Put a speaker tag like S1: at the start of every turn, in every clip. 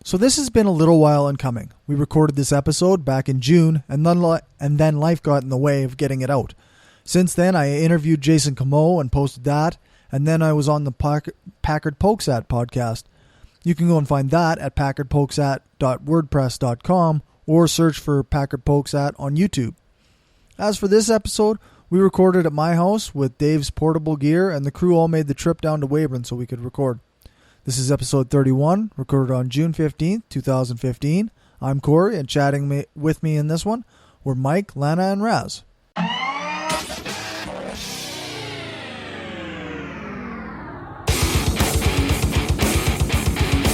S1: So this has been a little while in coming. We recorded this episode back in June, and then life got in the way of getting it out. Since then, I interviewed Jason Comeau and posted that, and then I was on the Packard Pokesat podcast. You can go and find that at packardpokesat.wordpress.com or search for Packard Pokesat on YouTube. As for this episode, we recorded at my house with Dave's portable gear, and the crew all made the trip down to Weyburn so we could record. This is episode 31, recorded on June 15th, 2015. I'm Corey, and chatting with me in this one were Mike, Lana, and Raz.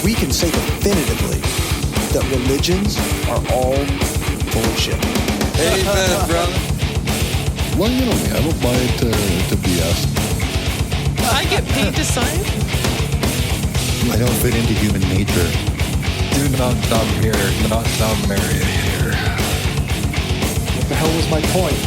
S2: We can say definitively that religions are all bullshit.
S3: Amen, brother.
S4: Well, you know me, I don't buy it to BS.
S5: I get paid to sign.
S4: I don't fit into human nature.
S3: Do not dumb here, not dumb Mary here.
S1: What the hell was my point?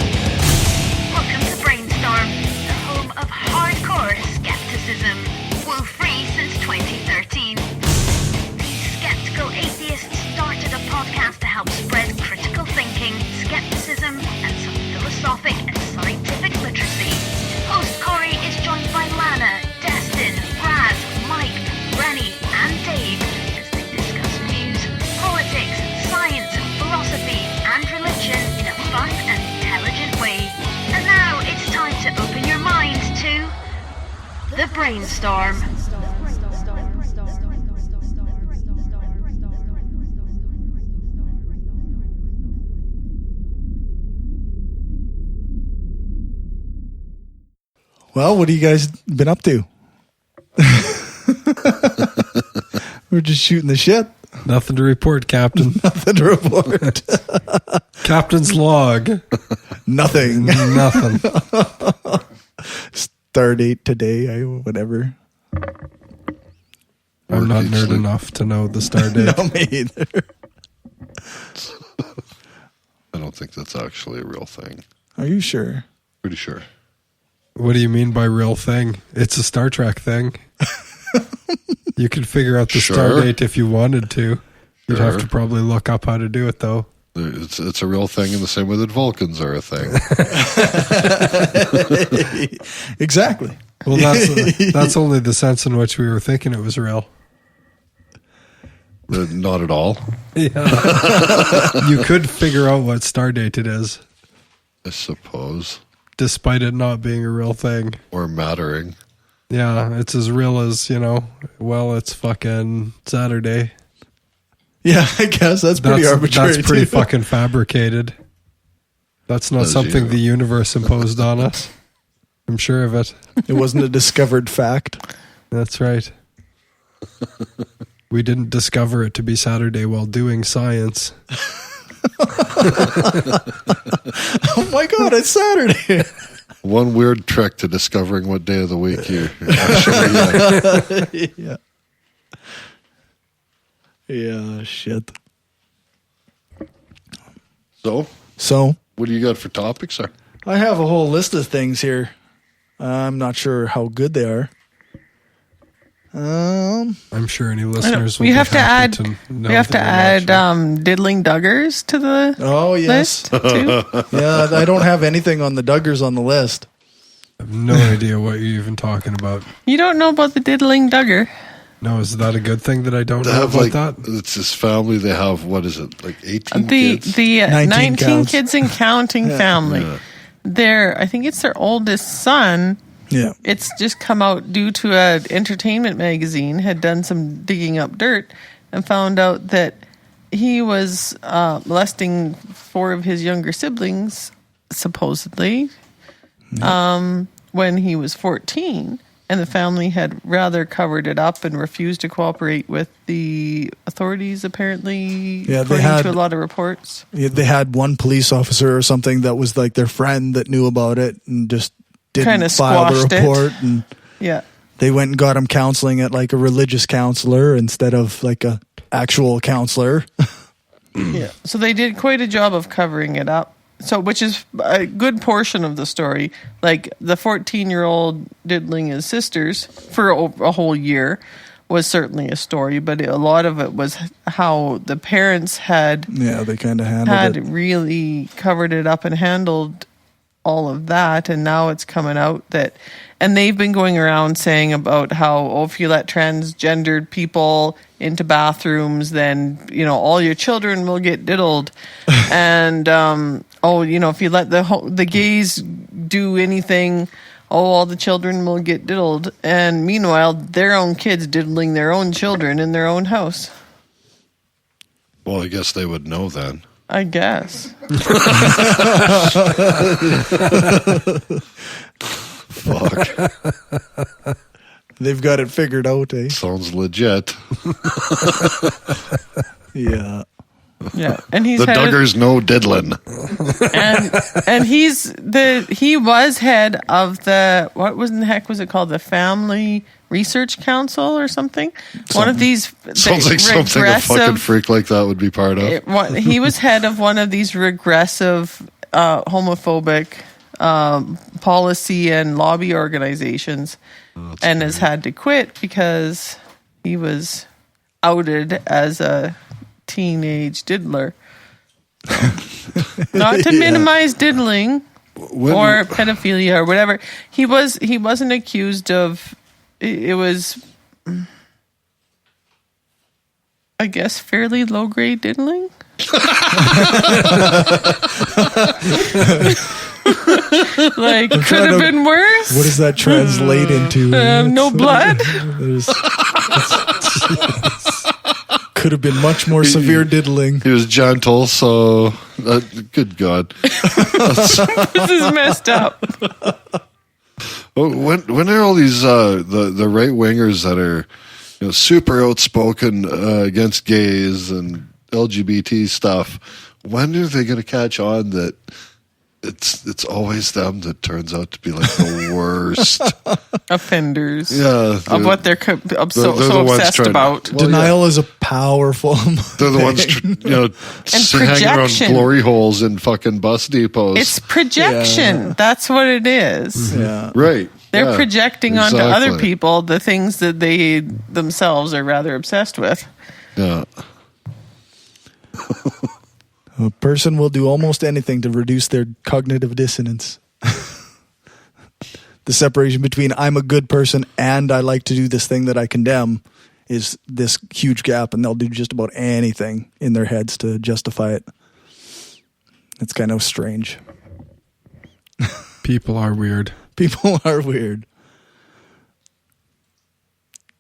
S6: Welcome to Brainstorm, the home of hardcore skepticism. Free since 2013. These skeptical atheists started a podcast to help spread critical thinking, skepticism, and some philosophic and scientific literacy. Host Corey is joined by Lana, Destin, Raz, Mike, Rennie, and Dave as they discuss news, politics, science, philosophy, and religion in a fun and intelligent way. And now it's time to open your mind to the Brainstorm.
S1: Well, what have you guys been up to? We're just shooting the shit.
S3: Nothing to report, Captain.
S1: Nothing to report.
S3: Captain's log.
S1: Nothing.
S3: Nothing.
S1: Start date today, whatever.
S3: I'm not nerd enough to know the star date.
S1: No, me either.
S4: I don't think that's actually a real thing.
S1: Are you sure?
S4: Pretty sure.
S3: What do you mean by real thing? It's a Star Trek thing. You could figure out the star date if you wanted to. You'd have to probably look up how to do it, though.
S4: It's a real thing in the same way that Vulcans are a thing.
S1: Exactly.
S3: Well, that's only the sense in which we were thinking it was real.
S4: Not at all.
S3: Yeah. You could figure out what star date it is.
S4: I suppose.
S3: Despite it not being a real thing.
S4: Or mattering.
S3: Yeah, it's as real as, it's fucking Saturday.
S1: Yeah, I guess that's pretty arbitrary.
S3: That's pretty
S1: too.
S3: fucking fabricated. That's not something the universe imposed on us. I'm sure of it.
S1: It wasn't a discovered fact.
S3: That's right. We didn't discover it to be Saturday while doing science.
S1: Oh my God, it's Saturday.
S4: One weird trick to discovering what day of the week you actually
S1: Yeah. Yeah, shit.
S4: So, what do you got for topics, sir?
S1: I have a whole list of things here. I'm not sure how good they are.
S3: I'm sure any listeners will
S5: We
S3: be
S5: have to
S3: happy
S5: add.
S3: to know
S5: We have to
S3: that we're
S5: add
S3: not sure.
S5: diddling Duggars to the
S1: Oh, yes.
S5: list too.
S1: Yeah, I don't have anything on the Duggars on the list.
S3: I have no idea what you're even talking about.
S5: You don't know about the diddling Duggar?
S3: No, is that a good thing that I don't
S4: They
S3: know
S4: have
S3: about that?
S4: it's this family. They have, what is it, like 18
S5: The
S4: kids?
S1: 19
S5: 19
S1: counts.
S5: kids and counting family.
S4: Yeah.
S5: I think it's their oldest son.
S1: Yeah.
S5: It's just come out due to an entertainment magazine had done some digging up dirt and found out that he was molesting 4 of his younger siblings, supposedly, when he was 14. And the family had rather covered it up and refused to cooperate with the authorities, apparently,
S1: Yeah, they
S5: according
S1: had-
S5: to a lot of reports.
S1: Yeah, they had one police officer or something that was like their friend that knew about it and just didn't
S5: Kinda
S1: file the
S5: squashed it.
S1: report. And
S5: Yeah.
S1: They went and got him counseling at like a religious counselor instead of like a actual counselor.
S5: Yeah. So they did quite a job of covering it up. So, which is a good portion of the story. Like the 14-year-old diddling his sisters for a whole year was certainly a story, but a lot of it was how the parents had
S1: they kind of handled it.
S5: Really covered it up and handled all of that, and now it's coming out that, and they've been going around saying about how, if you let transgendered people into bathrooms, then, all your children will get diddled. And, if you let the gays do anything, all the children will get diddled. And meanwhile, their own kids diddling their own children in their own house.
S4: Well, I guess they would know then.
S5: I guess.
S4: Fuck.
S1: They've got it figured out, eh?
S4: Sounds legit.
S1: Yeah.
S5: Yeah, and he's
S4: the Duggars know diddling.
S5: And he was head of the, what was in the heck was it called, the Family Research Council or something? One of these
S4: sounds like something a fucking freak like that would be part of.
S5: He was head of one of these regressive homophobic policy and lobby organizations, and has had to quit because he was outed as a teenage diddler. Not to minimize diddling or pedophilia or whatever. He wasn't accused of. It was, I guess, fairly low grade diddling. Like, could have been worse.
S1: What does that translate into?
S5: No blood.
S1: Could have been much more severe diddling.
S4: He was gentle, so good God.
S5: This is messed up.
S4: When are all these the right wingers that are super outspoken against gays and LGBT stuff? When are they going to catch on that it's always them that turns out to be like the worst
S5: offenders?
S4: Yeah,
S5: of what they're so obsessed about.
S1: Well, denial is a powerful.
S4: They're the ones hanging around glory holes in fucking bus depots.
S5: It's projection. Yeah. That's what it is.
S1: Yeah,
S4: right.
S5: They're projecting onto other people the things that they themselves are rather obsessed with.
S4: Yeah.
S1: A person will do almost anything to reduce their cognitive dissonance. The separation between I'm a good person and I like to do this thing that I condemn is this huge gap, and they'll do just about anything in their heads to justify it. It's kind of strange.
S3: People are weird.
S1: People are weird.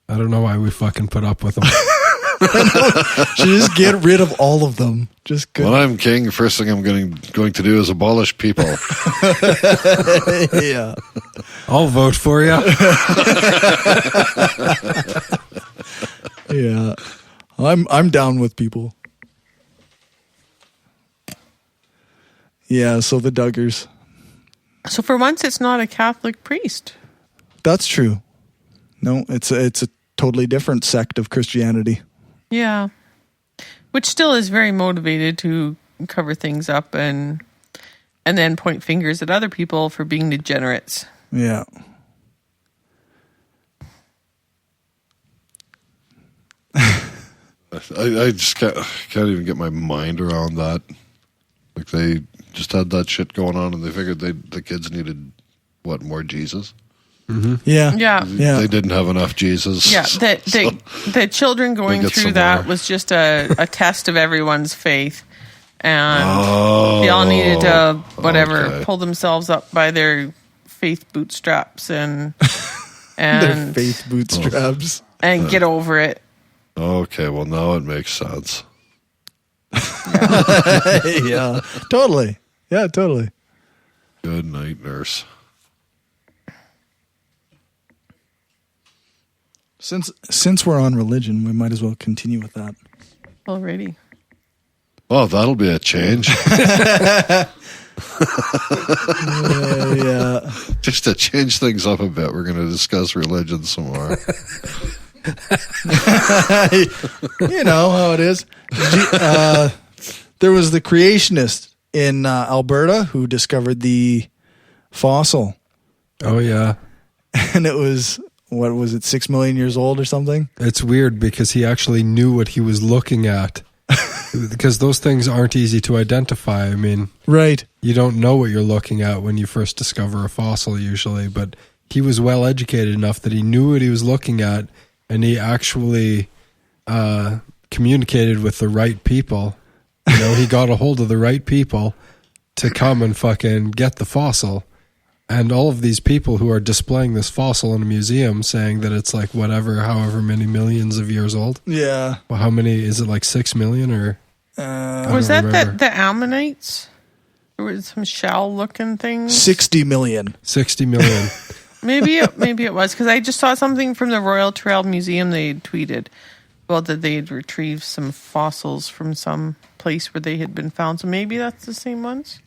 S3: I don't know why we fucking put up with them.
S1: Should just get rid of all of them. Just good.
S4: When I'm king, first thing I'm going to do is abolish people.
S1: Yeah,
S3: I'll vote for you.
S1: Yeah, I'm down with people. Yeah, so the Duggars.
S5: So for once, it's not a Catholic priest.
S1: That's true. No, it's a totally different sect of Christianity.
S5: Yeah, which still is very motivated to cover things up and then point fingers at other people for being degenerates.
S1: Yeah.
S4: I just can't even get my mind around that. Like, they just had that shit going on, and they figured the kids needed more Jesus.
S3: Mm-hmm.
S1: Yeah.
S4: They didn't have enough Jesus.
S5: Yeah, the children going through that was just a test of everyone's faith, and they all needed to pull themselves up by their faith bootstraps and
S1: their faith bootstraps
S5: and get over it.
S4: Okay, well now it makes sense.
S1: Yeah, totally. Yeah, totally.
S4: Good night, nurse.
S1: Since we're on religion, we might as well continue with that.
S5: Already.
S4: Oh, that'll be a change.
S1: Yeah.
S4: Just to change things up a bit, we're going to discuss religion some more.
S1: You know how it is. There was the creationist in Alberta who discovered the fossil.
S3: Oh, yeah.
S1: And it was, what was it, 6 million years old or something?
S3: It's weird because he actually knew what he was looking at. Because those things aren't easy to identify. I mean,
S1: right.
S3: You don't know what you're looking at when you first discover a fossil usually, but he was well educated enough that he knew what he was looking at, and he actually communicated with the right people. You know, he got a hold of the right people to come and fucking get the fossil. And all of these people who are displaying this fossil in a museum saying that it's like whatever, however many millions of years old.
S1: Yeah.
S3: Well, how many, is it like 6 million or?
S5: Was that the ammonites? There was some shell-looking things.
S1: 60 million.
S3: 60 million.
S5: Maybe it was, because I just saw something from the Royal Trail Museum. They had tweeted about that they had retrieved some fossils from some place where they had been found. So maybe that's the same ones.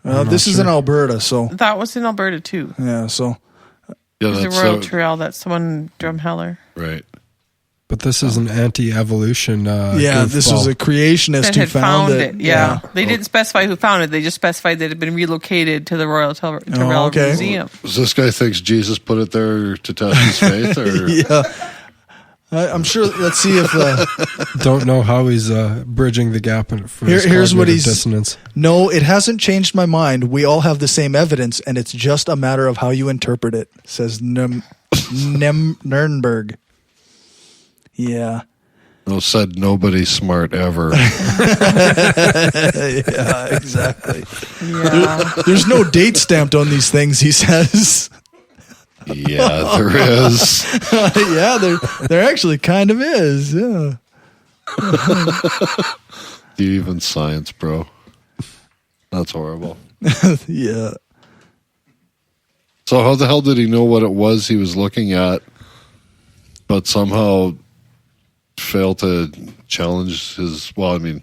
S1: This is in Alberta, so.
S5: That was in Alberta too.
S1: Yeah, so.
S4: Yeah,
S5: the
S4: that's
S5: Royal Trail, that's the one in Drumheller.
S4: Right.
S3: But this is an anti-evolution
S1: yeah, this was a creationist
S5: that
S1: who
S5: had
S1: found it.
S5: Yeah. They didn't specify who found it. They just specified that it had been relocated to the Royal Trail Museum.
S4: So this guy thinks Jesus put it there to test his faith? Or?
S1: Yeah. I'm sure. Let's see if.
S3: Don't know how he's bridging the gap for his
S1: here's what he's
S3: dissonance.
S1: No, it hasn't changed my mind. We all have the same evidence, and it's just a matter of how you interpret it. Says Nurnberg. Yeah.
S4: No, said nobody smart ever.
S1: Yeah, exactly.
S5: Yeah.
S1: There's no date stamped on these things. He says.
S4: Yeah, there is.
S1: Yeah, there actually kind of is. Yeah.
S4: Even science, bro. That's horrible.
S1: Yeah.
S4: So how the hell did he know what it was he was looking at, but somehow failed to challenge his? Well, I mean,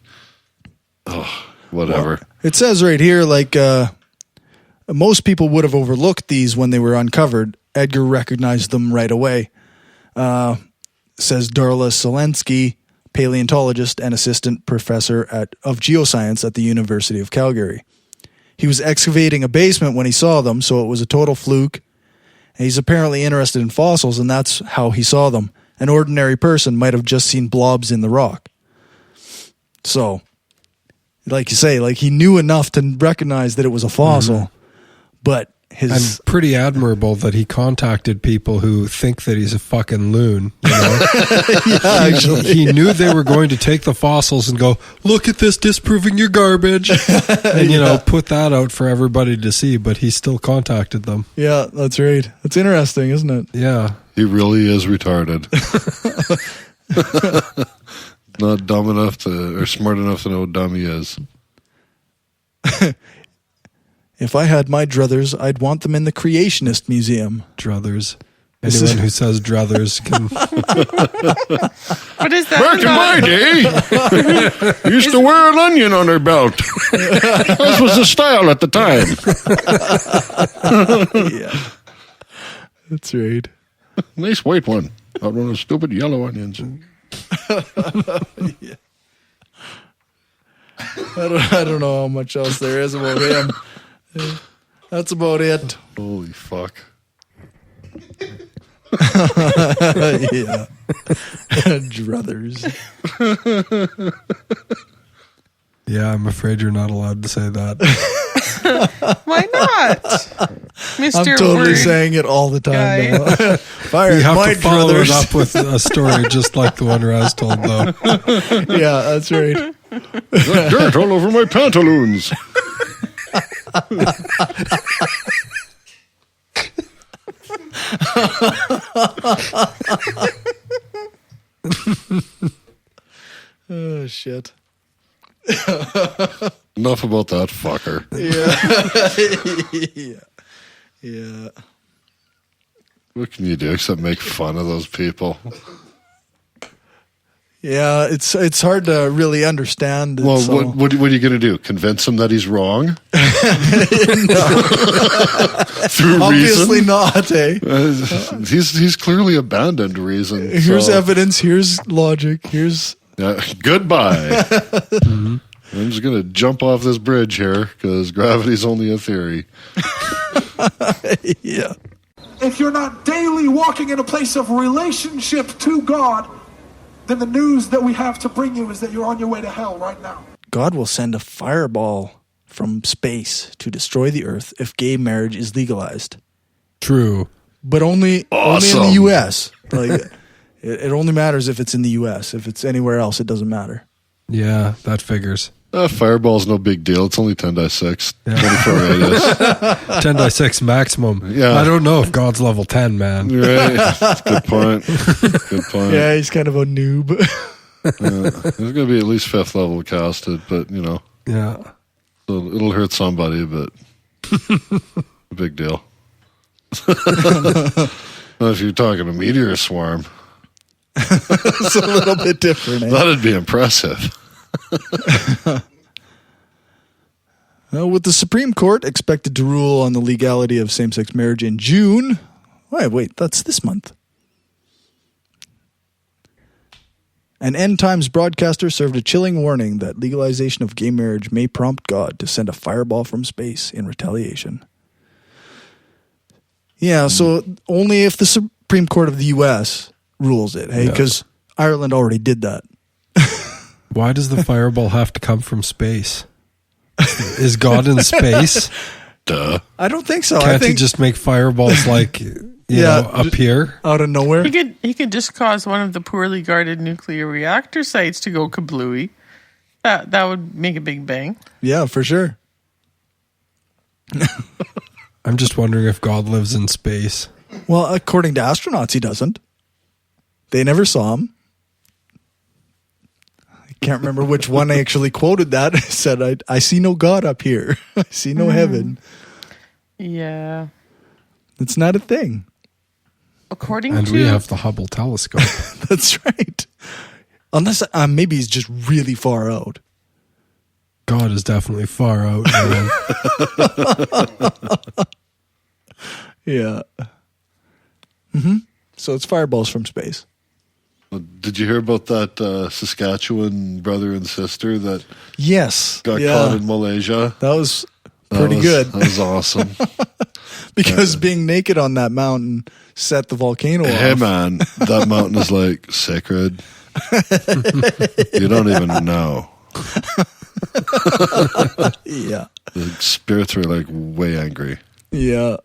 S4: whatever.
S1: Well, it says right here, like most people would have overlooked these when they were uncovered. Edgar recognized them right away. Says Darla Selensky, paleontologist and assistant professor of geoscience at the University of Calgary. He was excavating a basement when he saw them, so it was a total fluke. And he's apparently interested in fossils, and that's how he saw them. An ordinary person might have just seen blobs in the rock. So, like you say, like he knew enough to recognize that it was a fossil, but
S3: and pretty admirable that he contacted people who think that he's a fucking loon. You know?
S1: Yeah, actually.
S3: He knew they were going to take the fossils and go, look at this, disproving your garbage. And, you know, put that out for everybody to see, but he still contacted them.
S1: Yeah, that's right. That's interesting, isn't it?
S3: Yeah.
S4: He really is retarded. Not dumb enough to, or smart enough to know how dumb he is.
S1: If I had my druthers, I'd want them in the Creationist Museum.
S3: Druthers. Anyone who says druthers can...
S5: What is that?
S4: Back in my day, used to wear an onion on her belt. This was the style at the time.
S1: Yeah. That's right.
S4: Nice white one. Not one of those stupid yellow onions.
S1: Yeah. I don't know how much else there is about him. That's about it.
S4: Holy fuck.
S1: Yeah. Druthers.
S3: Yeah, I'm afraid you're not allowed to say that.
S5: Why not? Mr.
S1: I'm totally
S5: Word
S1: saying it all the time
S5: guy.
S1: now. Fire
S3: You have
S1: my
S3: to follow
S1: druthers.
S3: it up with a story just like the one Raz told, though.
S1: Yeah, that's right.
S4: Got dirt all over my pantaloons.
S1: Oh, shit.
S4: Enough about that fucker.
S1: Yeah. Yeah.
S4: What can you do except make fun of those people?
S1: Yeah, it's hard to really understand.
S4: Well,
S1: so.
S4: what are you going to do? Convince him that he's wrong? Through
S1: Obviously
S4: reason?
S1: not, eh?
S4: He's clearly abandoned reason.
S1: Here's
S4: so-
S1: evidence. Here's logic. Here's
S4: goodbye. I'm just going to jump off this bridge here because gravity's only a theory.
S1: yeah.
S7: If you're not daily walking in a place of relationship to God, then the news that we have to bring you is that you're on your way to hell right now.
S2: God will send a fireball from space to destroy the earth if gay marriage is legalized.
S3: True.
S1: But only in
S4: Awesome.
S1: the U.S. Like it only matters if it's in the U.S. If it's anywhere else, it doesn't matter.
S3: Yeah, that figures.
S4: Fireball's no big deal. It's only 10/6, 24 radius.
S3: 10/6 maximum.
S4: Yeah.
S3: I don't know if God's level 10, man.
S4: Right. Good point. Good point.
S1: Yeah, he's kind of a noob.
S4: There's going to be at least 5th level casted, but,
S3: Yeah.
S4: so it'll hurt somebody, but a big deal. Well, if you're talking a meteor swarm,
S1: It's a little bit different. Eh?
S4: that'd be impressive.
S1: With the Supreme Court expected to rule on the legality of same-sex marriage in June. Wait, that's this month. An End Times broadcaster served a chilling warning that legalization of gay marriage may prompt God to send a fireball from space in retaliation. Yeah, so only if the Supreme Court of the U.S. rules it, hey? Because Ireland already did that.
S3: Why does the fireball have to come from space? Is God in space?
S4: Duh.
S1: I don't think so. I
S3: Can't he
S1: think
S3: just make fireballs like, appear?
S1: out of nowhere.
S5: He could just cause one of the poorly guarded nuclear reactor sites to go kablooey. That would make a big bang.
S1: Yeah, for sure.
S3: I'm just wondering if God lives in space.
S1: Well, according to astronauts, he doesn't. They never saw him. I can't remember which one actually quoted that. Said, I see no God up here. I see no heaven.
S5: Yeah.
S1: It's not a thing.
S5: According
S3: And
S5: to
S3: we have the Hubble telescope.
S1: That's right. Unless maybe he's just really far out.
S3: God is definitely far out, man.
S1: Yeah. So it's fireballs from space.
S4: Did you hear about that Saskatchewan brother and sister that
S1: Yes.
S4: got
S1: Yeah.
S4: caught in Malaysia?
S1: That was pretty good.
S4: That was awesome.
S1: Because being naked on that mountain set the volcano off.
S4: Hey, man, that mountain is like sacred. You don't even know.
S1: Yeah.
S4: The spirits were like way angry.
S1: Yeah.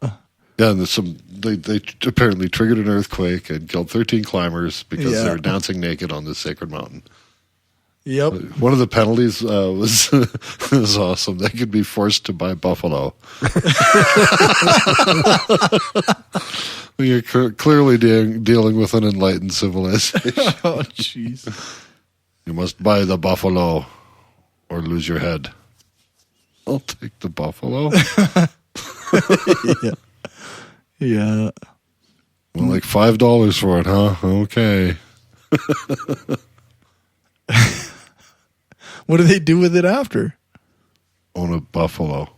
S4: Yeah, and they apparently triggered an earthquake and killed 13 climbers because
S1: Yeah.
S4: they were dancing naked on this sacred mountain.
S1: Yep.
S4: One of the penalties was was awesome. They could be forced to buy buffalo. You're clearly dealing with an enlightened civilization.
S1: Oh, jeez.
S4: You must buy the buffalo or lose your head. I'll take the buffalo.
S1: Yeah.
S4: Well, like $5 for it, huh? Okay.
S1: What do they do with it after?
S4: Own a buffalo.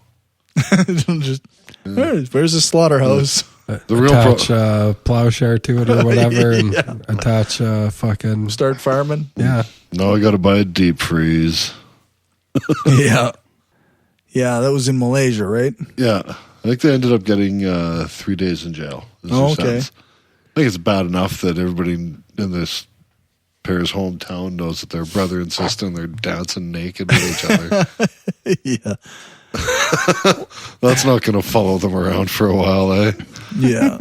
S1: Just, where's the slaughterhouse?
S4: The real
S3: Attach a plowshare to it or whatever and attach fucking...
S1: Start farming?
S3: Yeah.
S4: No, I got to buy a deep freeze.
S1: Yeah. Yeah, that was in Malaysia, right?
S4: Yeah. I think they ended up getting 3 days in jail. is their
S1: Oh, okay.
S4: sentence. I think it's bad enough that everybody in this pair's hometown knows that they're brother and sister and they're dancing naked with each other.
S1: Yeah.
S4: That's not going to follow them around for a while, eh?
S1: Yeah.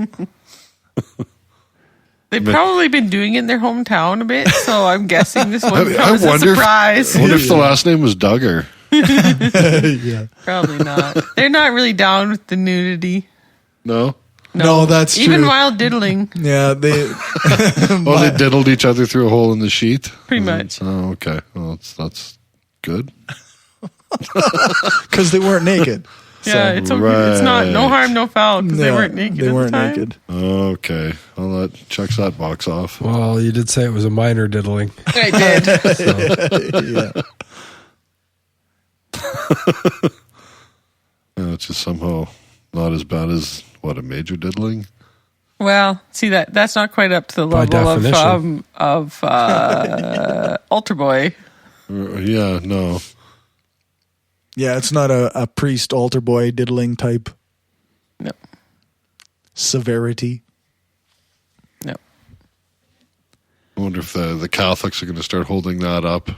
S5: They've probably been doing it in their hometown a bit, so I'm guessing this one
S4: I
S5: was a
S4: wonder
S5: surprise.
S4: I wonder if the last name was Duggar.
S1: Yeah.
S5: Probably not. They're not really down with the nudity.
S4: No?
S1: No, that's true.
S5: Even while diddling,
S1: Yeah, they
S4: Oh, they diddled each other through a hole in the sheet?
S5: pretty much.
S4: Oh, okay. Well, that's good.
S1: because they weren't naked.
S5: Yeah, it's okay. It's not no
S4: right.
S5: harm, no foul because they
S1: Yeah,
S5: weren't naked.
S1: They
S5: at
S1: weren't
S5: the time.
S1: naked.
S4: Okay. Well, that checks that box off.
S3: Well, you did say it was a minor diddling.
S5: I did.
S3: So,
S1: Yeah.
S4: That's just somehow not as bad as, a major diddling?
S5: Well, see, that's not quite up to the
S3: By
S5: level of Altar Boy.
S4: Yeah, no.
S1: Yeah, it's not a priest altar boy diddling type
S5: No.
S1: severity.
S5: No.
S4: I wonder if the Catholics are going to start holding that up.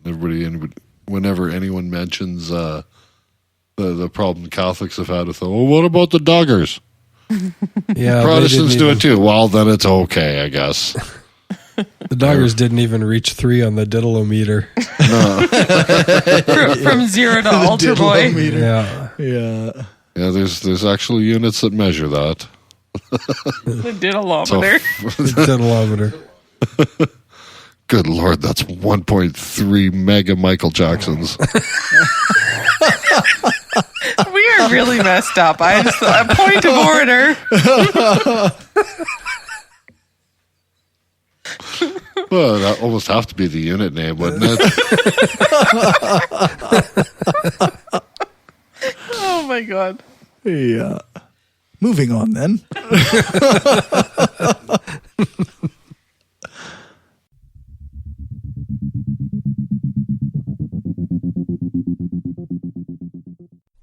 S4: Whenever anyone mentions the problem Catholics have had with them, what about the Duggars?
S3: Yeah,
S4: Protestants do it too. Well, then it's okay, I guess.
S3: The Doggers didn't even reach 3 on the diddle-o-meter.
S5: From 0 to Altar Boy.
S3: Yeah.
S1: Yeah.
S4: Yeah, there's actual units that measure that.
S5: The diddleometer.
S3: Diddleometer.
S4: Good Lord, that's 1.3 mega Michael Jacksons.
S5: We are really messed up. A point of order.
S4: Well, that almost have to be the unit name, wouldn't it?
S5: Oh my God.
S1: Yeah. Moving on then.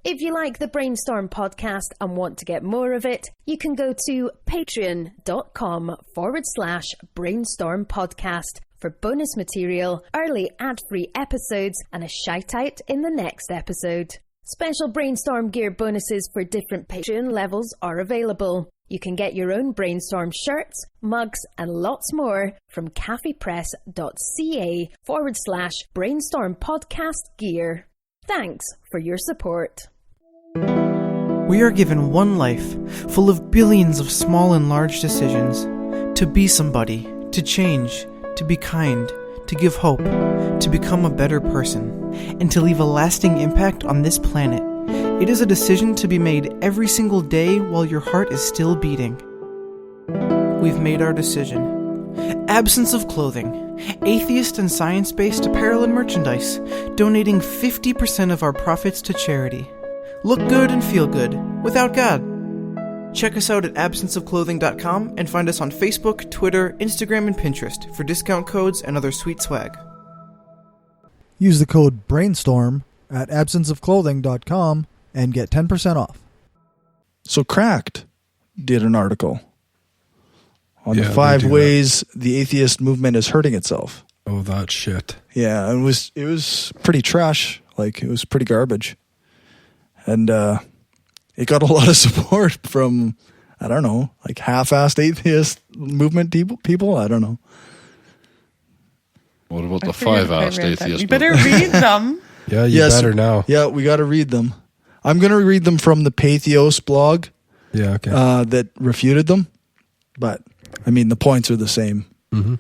S8: If you like the Brainstorm podcast and want to get more of it, you can go to patreon.com/Brainstorm podcast for bonus material, early ad-free episodes, and a shout-out in the next episode. Special Brainstorm gear bonuses for different Patreon levels are available. You can get your own Brainstorm shirts, mugs, and lots more from cafepress.ca/Brainstorm podcast gear. Thanks for your support.
S9: We are given one life, full of billions of small and large decisions. To be somebody, to change, to be kind, to give hope, to become a better person, and to leave a lasting impact on this planet. It is a decision to be made every single day while your heart is still beating. We've made our decision. Absence of clothing. Atheist and science-based apparel and merchandise, donating 50% of our profits to charity. Look good and feel good, without God. Check us out at absenceofclothing.com and find us on Facebook, Twitter, Instagram, and Pinterest for discount codes and other sweet swag.
S1: Use the code BRAINSTORM at absenceofclothing.com and get 10% off. So Cracked did an article on the 5 ways the atheist movement is hurting itself.
S3: Oh, that shit.
S1: Yeah, it was pretty trash. Like, it was pretty garbage. And it got a lot of support from, I don't know, like half-assed atheist movement people. I don't know.
S4: What about the 5-assed atheist?
S5: You better read them.
S3: Yeah, you better now.
S1: Yeah, we got to read them. I'm going to read them from the Patheos blog.
S3: Yeah, okay.
S1: That refuted them. But, I mean, the points are the same.
S3: Mm-hmm.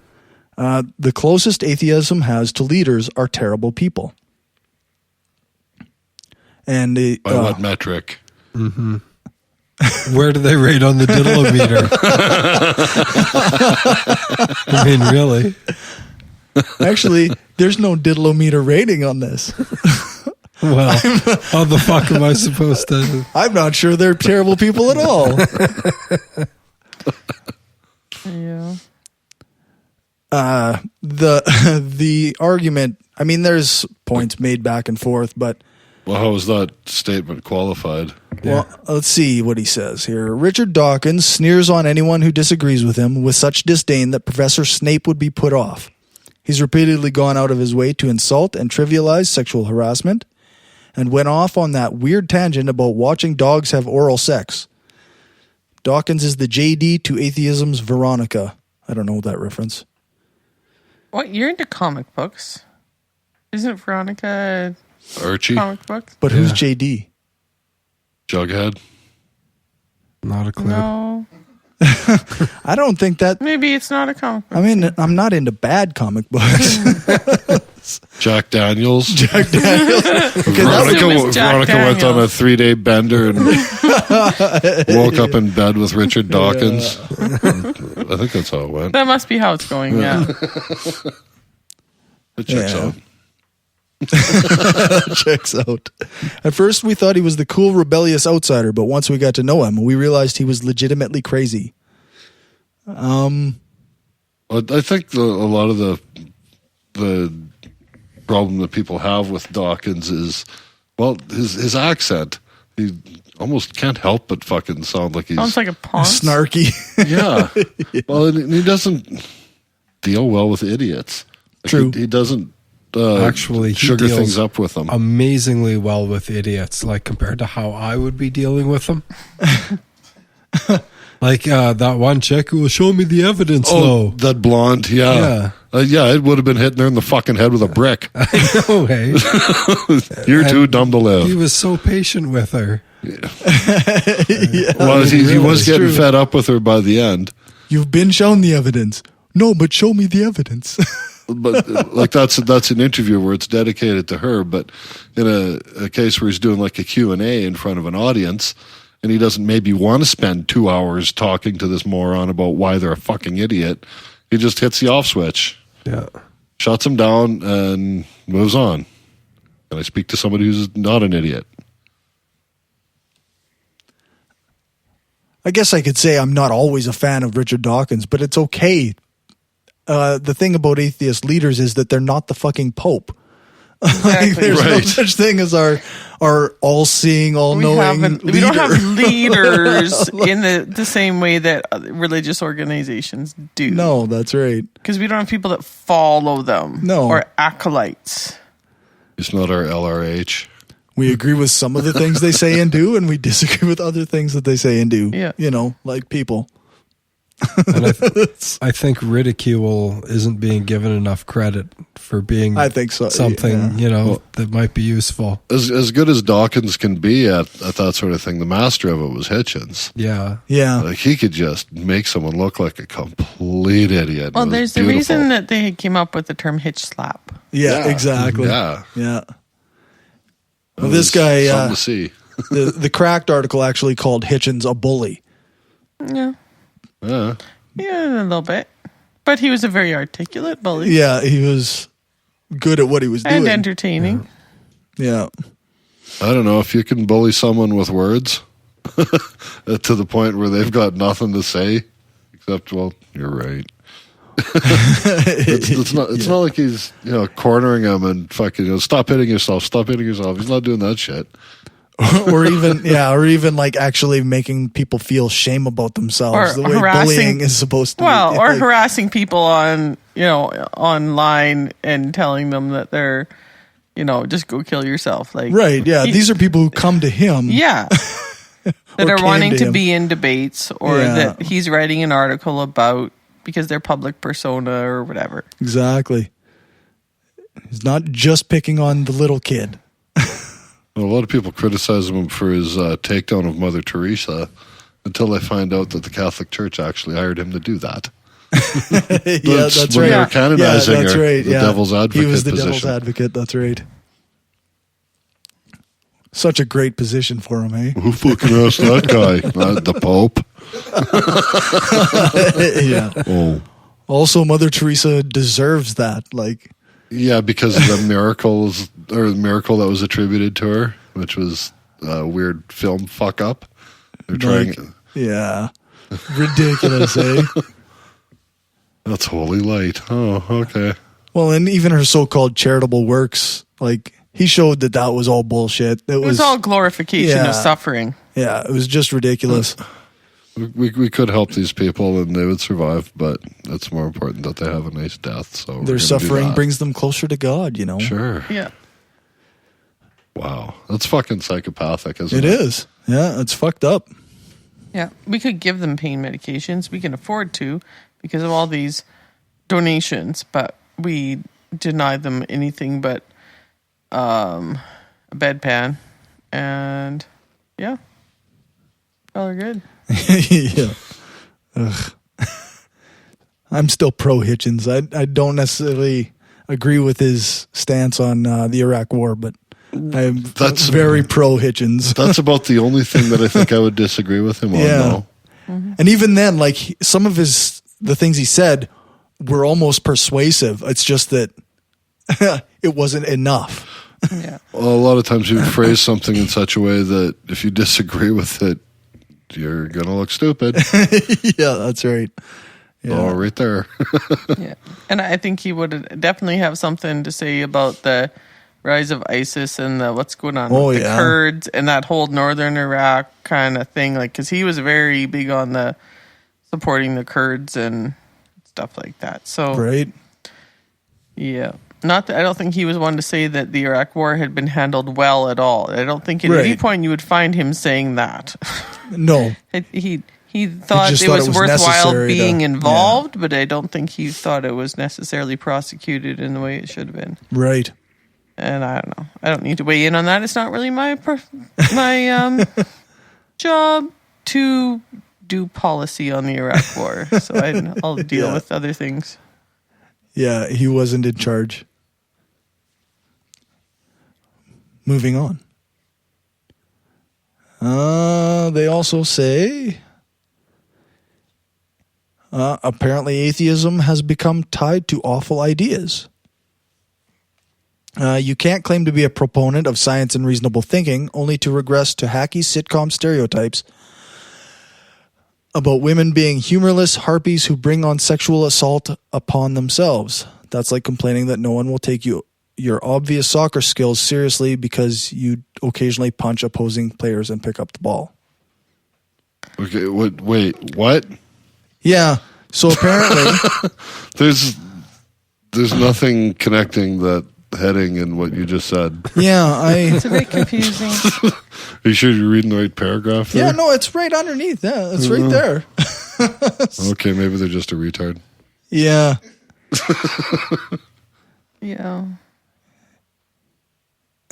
S1: The closest atheism has to leaders are terrible people. And
S4: by what metric?
S3: Mm-hmm. Where do they rate on the diddle-o-meter? I mean, really?
S1: Actually, there's no diddle-o-meter rating on this.
S3: Well, how the fuck am I supposed to?
S1: I'm not sure they're terrible people at all.
S5: Yeah.
S1: The argument, I mean, there's points made back and forth, but
S4: well, how was that statement qualified?
S1: Well, let's see what he says here. Richard Dawkins sneers on anyone who disagrees with him with such disdain that Professor Snape would be put off. He's repeatedly gone out of his way to insult and trivialize sexual harassment and went off on that weird tangent about watching dogs have oral sex. Dawkins is the JD to atheism's Veronica. I don't know that reference.
S5: What? You're into comic books. Isn't Veronica
S4: Archie?
S5: Comic books?
S1: But who's JD?
S4: Jughead?
S3: Not a clue.
S5: No.
S1: I don't think that...
S5: Maybe it's not a comic book.
S1: I mean, I'm not into bad comic books.
S4: Jack Daniels?
S1: Jack Daniels.
S4: Veronica went on a 3-day bender and woke up in bed with Richard Dawkins. Yeah. I think that's how it went.
S5: That must be how it's going, yeah.
S4: It checks out.
S1: Checks out. At first, we thought he was the cool, rebellious outsider, but once we got to know him, we realized he was legitimately crazy.
S4: I think a lot of the problem that people have with Dawkins is, well, his accent. He almost can't help but fucking sound like he's
S5: Sounds like a ponce.
S1: Snarky.
S4: yeah. Well, and he doesn't deal well with idiots. Like,
S1: True.
S4: He doesn't
S3: Actually, he
S4: sugar
S3: deals
S4: things up with them.
S3: amazingly well with idiots, like compared to how I would be dealing with them. Like that one chick who will show me the evidence.
S4: Oh, that blonde, yeah. It would have been hitting her in the fucking head with a brick.
S3: No way.
S4: You're too dumb to live.
S3: He was so patient with her.
S4: Well, he was getting fed up with her by the end.
S1: You've been shown the evidence. No, but show me the evidence.
S4: But like that's an interview where it's dedicated to her. But in a case where he's doing like a Q&A in front of an audience, and he doesn't maybe want to spend 2 hours talking to this moron about why they're a fucking idiot, he just hits the off switch.
S3: Yeah.
S4: Shuts him down and moves on. And I speak to somebody who's not an idiot.
S1: I guess I could say I'm not always a fan of Richard Dawkins, but it's okay. The thing about atheist leaders is that they're not the fucking Pope.
S5: Exactly.
S1: Like, there's no
S4: Right.
S1: such thing as our all-seeing, all-knowing leader.
S5: We don't have leaders in the same way that religious organizations do.
S1: No, that's right.
S5: Because we don't have people that follow them.
S1: No.
S5: Or acolytes.
S4: It's not our LRH.
S1: We agree with some of the things they say and do, and we disagree with other things that they say and do.
S5: Yeah.
S1: You know, like people.
S3: And I think ridicule isn't being given enough credit for being
S1: I think so,
S3: something,
S1: yeah.
S3: that might be useful.
S4: As good as Dawkins can be at that sort of thing, the master of it was Hitchens.
S3: Yeah.
S1: Yeah.
S4: Like he could just make someone look like a complete idiot.
S5: Well,
S4: It was
S5: there's a
S4: beautiful.
S5: reason that they came up with the term hitch slap.
S1: Yeah, exactly.
S4: Yeah.
S1: Yeah.
S4: It
S1: Well, this
S4: was
S1: guy,
S4: something to see.
S1: the Cracked article actually called Hitchens a bully.
S5: Yeah.
S4: Yeah.
S5: Yeah, a little bit. But he was a very articulate bully.
S1: Yeah, he was good at what he was doing.
S5: And entertaining.
S1: Yeah.
S4: I don't know if you can bully someone with words to the point where they've got nothing to say except, well, you're right. It's not like he's cornering him and fucking stop hitting yourself. He's not doing that shit.
S1: or even like actually making people feel shame about themselves.
S5: Or
S1: The way bullying is supposed to be.
S5: Well, or
S1: Like,
S5: harassing people on, online and telling them that they're, just go kill yourself. Like,
S1: right, yeah. These are people who come to him.
S5: yeah. that
S1: Or
S5: are
S1: came
S5: wanting
S1: to
S5: to
S1: him.
S5: be in debates or
S1: Yeah.
S5: that he's writing an article about because they're public persona or whatever.
S1: Exactly. He's not just picking on the little kid.
S4: A lot of people criticize him for his takedown of Mother Teresa until they find out that the Catholic Church actually hired him to do that.
S1: Yeah, that's
S4: when
S1: right.
S4: they were canonizing
S1: that's
S4: her,
S1: right.
S4: the devil's advocate
S1: He was the
S4: position.
S1: devil's advocate. That's right. Such a great position for him, eh?
S4: Who fucking asked that guy? The Pope.
S1: Yeah.
S4: Oh.
S1: Also, Mother Teresa deserves that. Like,
S4: Yeah, because of the miracles or the miracle that was attributed to her, which was a weird film fuck up. They're trying.
S1: yeah, ridiculous, eh?
S4: That's holy light. Oh, okay.
S1: Well, and even her so-called charitable works, like he showed that was all bullshit.
S5: It was all glorification
S1: Yeah.
S5: of suffering.
S1: Yeah, it was just ridiculous.
S4: We could help these people and they would survive, but it's more important that they have a nice death. So we're
S1: Their
S4: gonna do
S1: suffering
S4: that.
S1: brings them closer to God,
S4: Sure.
S5: Yeah.
S4: Wow, that's fucking psychopathic, isn't
S1: It
S4: it?
S1: is. Yeah, it's fucked up.
S5: Yeah. We could give them pain medications. We can afford to because of all these donations, but we deny them anything but a bedpan. And yeah. All are good.
S1: Yeah. Ugh. I'm still pro Hitchens. I don't necessarily agree with his stance on the Iraq War, but I'm very pro Hitchens.
S4: That's about the only thing that I think I would disagree with him on, though.
S1: And even then, like some of the things he said were almost persuasive. It's just that it wasn't enough.
S5: Yeah.
S4: Well, a lot of times you phrase something in such a way that if you disagree with it, you're going to look stupid.
S1: Yeah, that's right. Yeah.
S4: Oh, right there.
S5: Yeah. And I think he would definitely have something to say about the rise of ISIS and what's going on with the Kurds and that whole northern Iraq kind of thing. Like, because he was very big on the supporting the Kurds and stuff like that. So,
S1: right.
S5: Yeah. Not that I don't think he was one to say that the Iraq war had been handled well at all. I don't think at any point you would find him saying that.
S1: No.
S5: He thought it was worthwhile being involved, but I don't think he thought it was necessarily prosecuted in the way it should have been.
S1: Right.
S5: And I don't know. I don't need to weigh in on that. It's not really my job to do policy on the Iraq war. So I'll deal with other things.
S1: Yeah, he wasn't in charge. Moving on. They also say, apparently atheism has become tied to awful ideas. You can't claim to be a proponent of science and reasonable thinking, only to regress to hacky sitcom stereotypes about women being humorless harpies who bring on sexual assault upon themselves. That's like complaining that no one will take your obvious soccer skills seriously because you occasionally punch opposing players and pick up the ball.
S4: Okay, wait, what?
S1: Yeah, so apparently...
S4: There's nothing connecting that heading in what you just said.
S1: Yeah,
S5: it's a bit confusing.
S4: Are you sure you're reading the right paragraph there?
S1: Yeah, no, it's right underneath. Yeah, it's right there.
S4: Okay, maybe they're just a retard.
S1: Yeah.
S5: Yeah.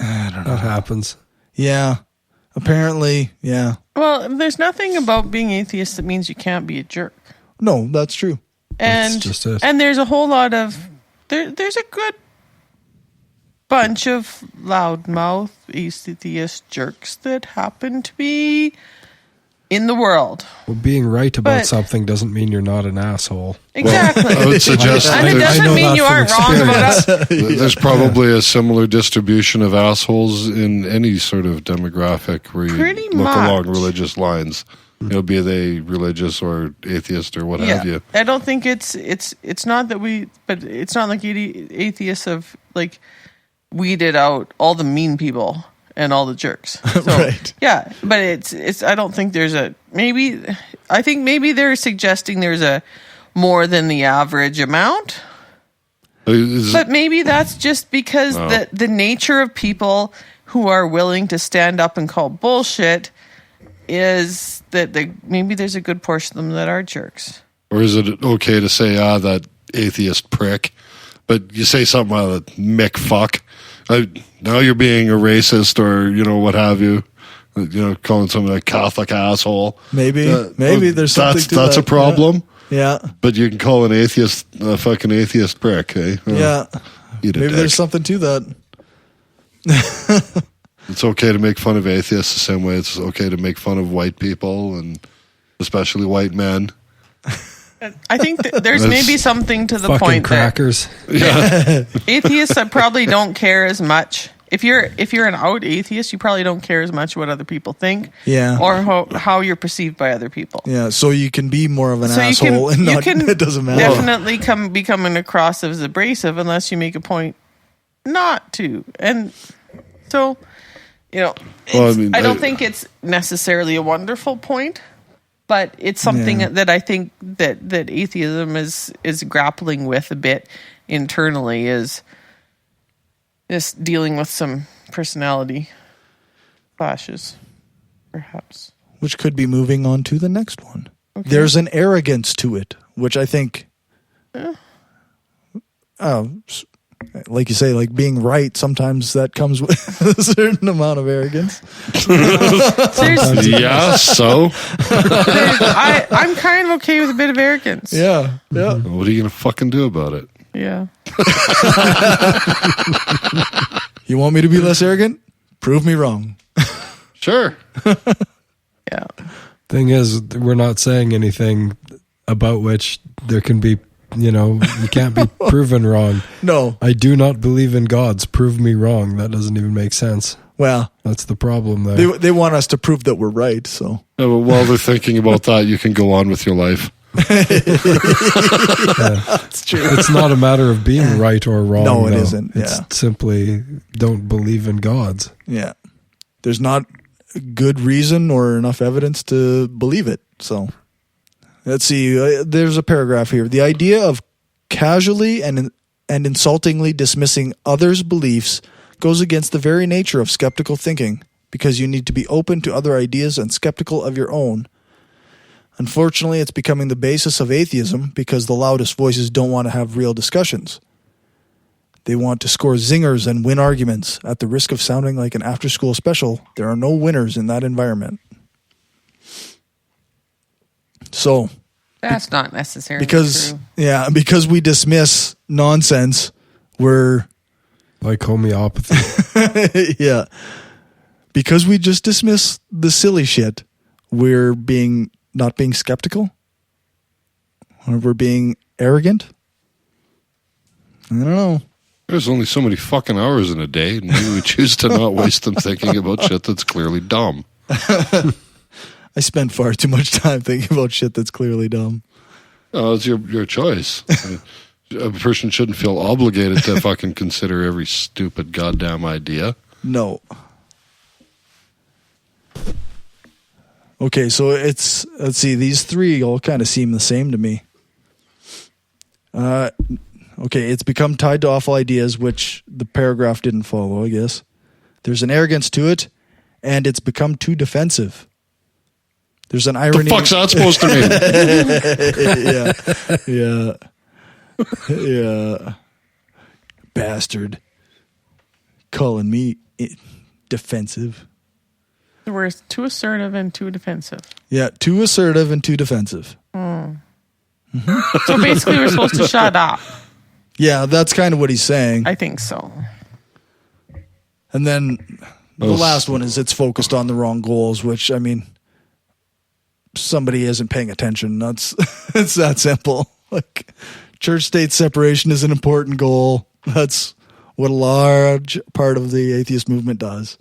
S1: I don't know.
S3: That happens.
S1: Yeah. Apparently, yeah.
S5: Well, there's nothing about being atheist that means you can't be a jerk.
S1: No, that's true.
S5: And
S3: That's just it.
S5: And there's a whole lot of there's a good bunch of loudmouth atheist jerks that happen to be in the world.
S3: Well, being right about something doesn't mean you're not an asshole.
S5: Exactly.
S4: Well, I would suggest
S5: and it doesn't mean you aren't wrong about us.
S4: There's probably a similar distribution of assholes in any sort of demographic where you look along religious lines. Be they religious or atheist or what have you.
S5: I don't think it's not that but it's not like atheists have like weeded out all the mean people and all the jerks. So,
S1: right.
S5: Yeah, but it's I don't think there's I think maybe they're suggesting there's a more than the average amount. But maybe that's just because the nature of people who are willing to stand up and call bullshit is that maybe there's a good portion of them that are jerks.
S4: Or is it okay to say, that atheist prick? But you say something like Mick fuck. Now you're being a racist or, what have you. Calling someone a Catholic asshole.
S1: Maybe there's something to that.
S4: That's a problem.
S1: Yeah.
S4: But you can call an atheist a fucking atheist prick, eh?
S1: Yeah. Maybe there's something to that.
S4: It's okay to make fun of atheists the same way it's okay to make fun of white people and especially white men.
S5: I think there's maybe something to the
S3: fucking
S5: point
S3: crackers.
S5: that atheists probably don't care as much. If you're an out atheist, you probably don't care as much what other people think, or how you're perceived by other people.
S1: Yeah, so you can be more of an asshole, and it doesn't matter.
S5: Definitely be coming across as abrasive unless you make a point not to, and so I don't think it's necessarily a wonderful point. But it's something that I think that atheism is grappling with a bit internally, is just dealing with some personality clashes, perhaps.
S1: Which could be moving on to the next one. Okay. There's an arrogance to it, which I think, like you say, like being right, sometimes that comes with a certain amount of arrogance.
S4: Yeah, so?
S5: I'm kind of okay with a bit of arrogance.
S1: Yeah.
S4: What are you going to fucking do about it?
S5: Yeah.
S1: You want me to be less arrogant? Prove me wrong.
S4: Sure.
S5: Yeah.
S3: Thing is, we're not saying anything about which there can be you can't be proven wrong.
S1: No.
S3: I do not believe in gods. Prove me wrong. That doesn't even make sense.
S1: Well,
S3: that's the problem there.
S1: They want us to prove that we're right, so.
S4: Yeah, but while they're thinking about that, you can go on with your life.
S1: That's true.
S3: It's not a matter of being right or wrong.
S1: No, it
S3: though.
S1: isn't. Yeah.
S3: It's simply don't believe in gods.
S1: Yeah. There's not good reason or enough evidence to believe it. So let's see. There's a paragraph here. The idea of casually and insultingly dismissing others' beliefs goes against the very nature of skeptical thinking, because you need to be open to other ideas and skeptical of your own. Unfortunately, it's becoming the basis of atheism because the loudest voices don't want to have real discussions. They want to score zingers and win arguments. At the risk of sounding like an after-school special, there are no winners in that environment. So,
S5: that's not necessarily
S1: true.
S5: Yeah,
S1: because we dismiss nonsense, we're
S3: like homeopathy.
S1: Yeah. Because we just dismiss the silly shit, we're not being skeptical? Or we're being arrogant? I don't know.
S4: There's only so many fucking hours in a day, and maybe we choose to not waste them thinking about shit that's clearly dumb.
S1: I spend far too much time thinking about shit that's clearly dumb.
S4: Oh, it's your choice. A person shouldn't feel obligated to fucking consider every stupid goddamn idea.
S1: Okay, so let's see, these three all kind of seem the same to me. Okay, it's become tied to awful ideas, which the paragraph didn't follow, I guess. There's an arrogance to it, and it's become too defensive. There's an irony.
S4: The fuck's that supposed to
S1: mean? Yeah. Bastard. Calling me defensive.
S5: We're too assertive and too defensive.
S1: Yeah, too assertive and too defensive.
S5: Mm-hmm. So basically we're supposed to shut up.
S1: Yeah, that's kind of what he's saying.
S5: I think so.
S1: And then the last one is it's focused on the wrong goals, which, I mean, somebody isn't paying attention. It's that simple. Like, church-state separation is an important goal. That's what a large part of the atheist movement does.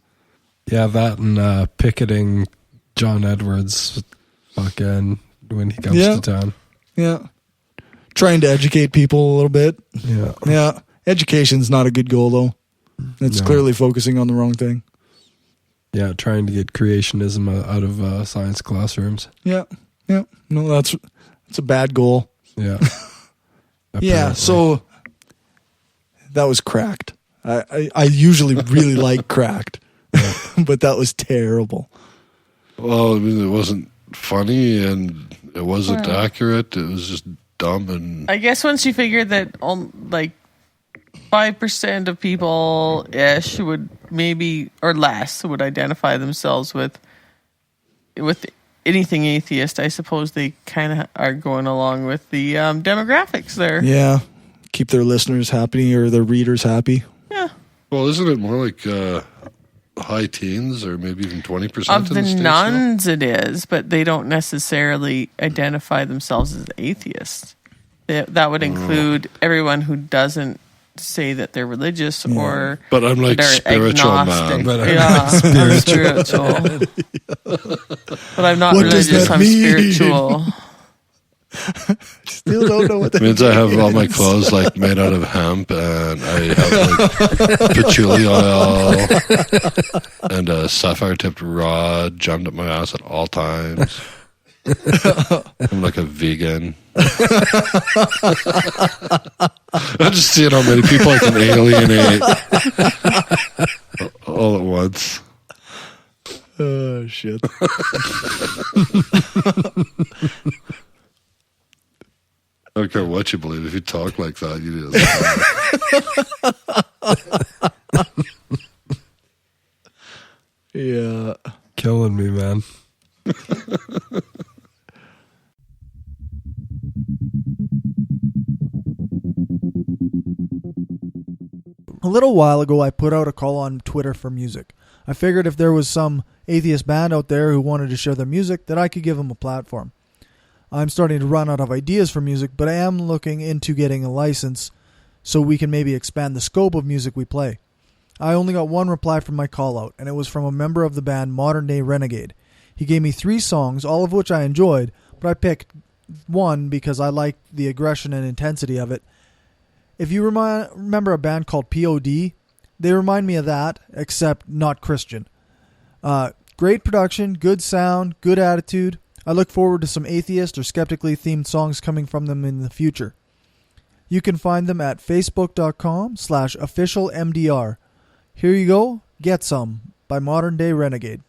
S3: Yeah, that and picketing John Edwards fucking when he comes to town.
S1: Yeah. Trying to educate people a little bit.
S3: Yeah.
S1: Yeah. Education's not a good goal, though. It's clearly focusing on the wrong thing.
S3: Yeah, trying to get creationism out of science classrooms.
S1: Yeah. Yeah. No, that's a bad goal.
S3: Yeah.
S1: Yeah, so that was Cracked. I usually really like Cracked, but that was terrible.
S4: Well, I mean, it wasn't funny and it wasn't accurate. It was just dumb. And
S5: I guess once you figure that like 5% of people ish would maybe or less would identify themselves with anything atheist, I suppose they kind of are going along with the demographics there.
S1: Yeah, keep their listeners happy or their readers happy.
S5: Yeah.
S4: Well, isn't it more like high teens or maybe even 20%
S5: of
S4: in
S5: the
S4: States
S5: nuns? Now? It is, but they don't necessarily identify themselves as atheists. That would include everyone who doesn't say that they're religious or
S4: but I'm like spiritual
S5: agnostic.
S4: man.
S5: But I'm spiritual. But I'm not religious. I'm spiritual.
S1: Still don't know what that
S4: means. I have all my clothes like made out of hemp, and I have like patchouli oil and a sapphire tipped rod jammed up my ass at all times. I'm like a vegan. I'm just seeing how many people I can alienate all at once.
S1: Oh, shit.
S4: I don't care what you believe. If you talk like that, you do.
S1: Yeah.
S3: Killing me, man.
S1: A little while ago, I put out a call on Twitter for music. I figured if there was some atheist band out there who wanted to share their music, that I could give them a platform. I'm starting to run out of ideas for music, but I am looking into getting a license so we can maybe expand the scope of music we play. I only got one reply from my call out, and it was from a member of the band Modern Day Renegade. He gave me 3 songs, all of which I enjoyed, but I picked one because I liked the aggression and intensity of it. If you remember a band called POD, they remind me of that, except not Christian. Great production, good sound, good attitude. I look forward to some atheist or skeptically themed songs coming from them in the future. You can find them at facebook.com/officialmdr. Here you go, Get Some by Modern Day Renegade.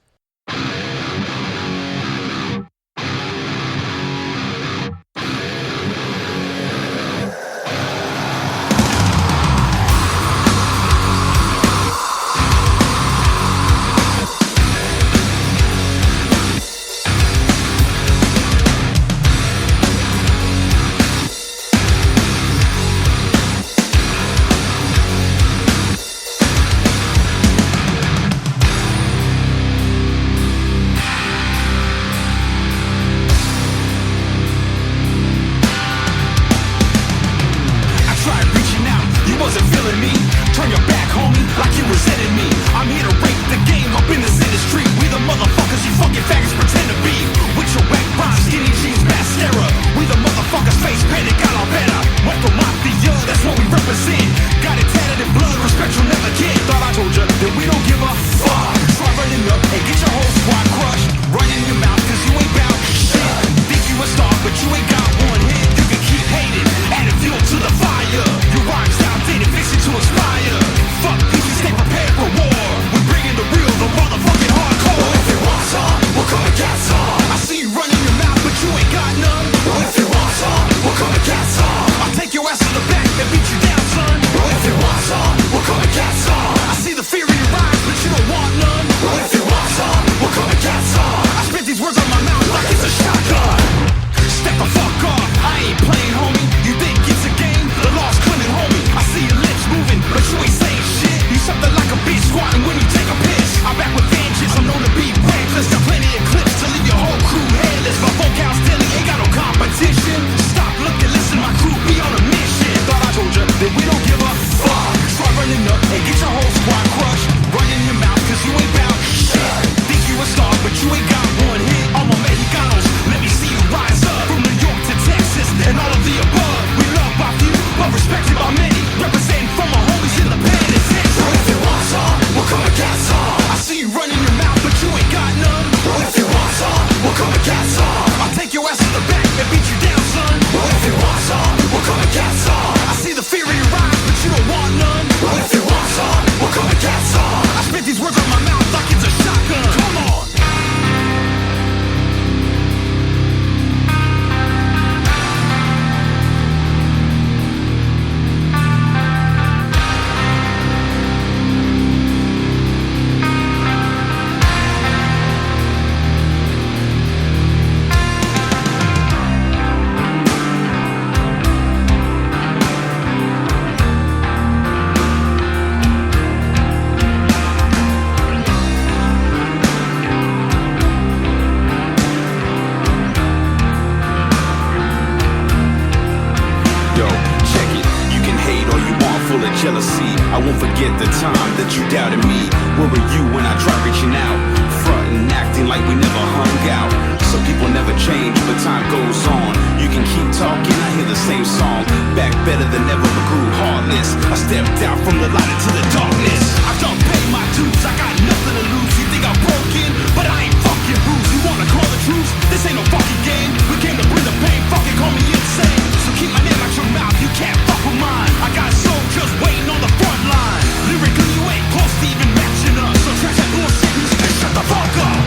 S10: jealousy. I won't forget the time that you doubted me. Where were you when I tried reaching out? Frontin', acting like we never hung out. Some people never change, but time goes on. You can keep talking, I hear the same song. Back better than ever, but grew heartless. I stepped out from the light into the darkness. I've done paid my dues, I got nothing to lose. You think I'm broken, but I ain't fucking bruised. You wanna call the truth? This ain't no fucking game. We came to bring the pain, fucking call me insane. So keep my name out your mouth, you can't fuck with mine. I got soldiers waiting on the front line. Lyrically you ain't close to even matching us. So trash that bullshit and shut the fuck up.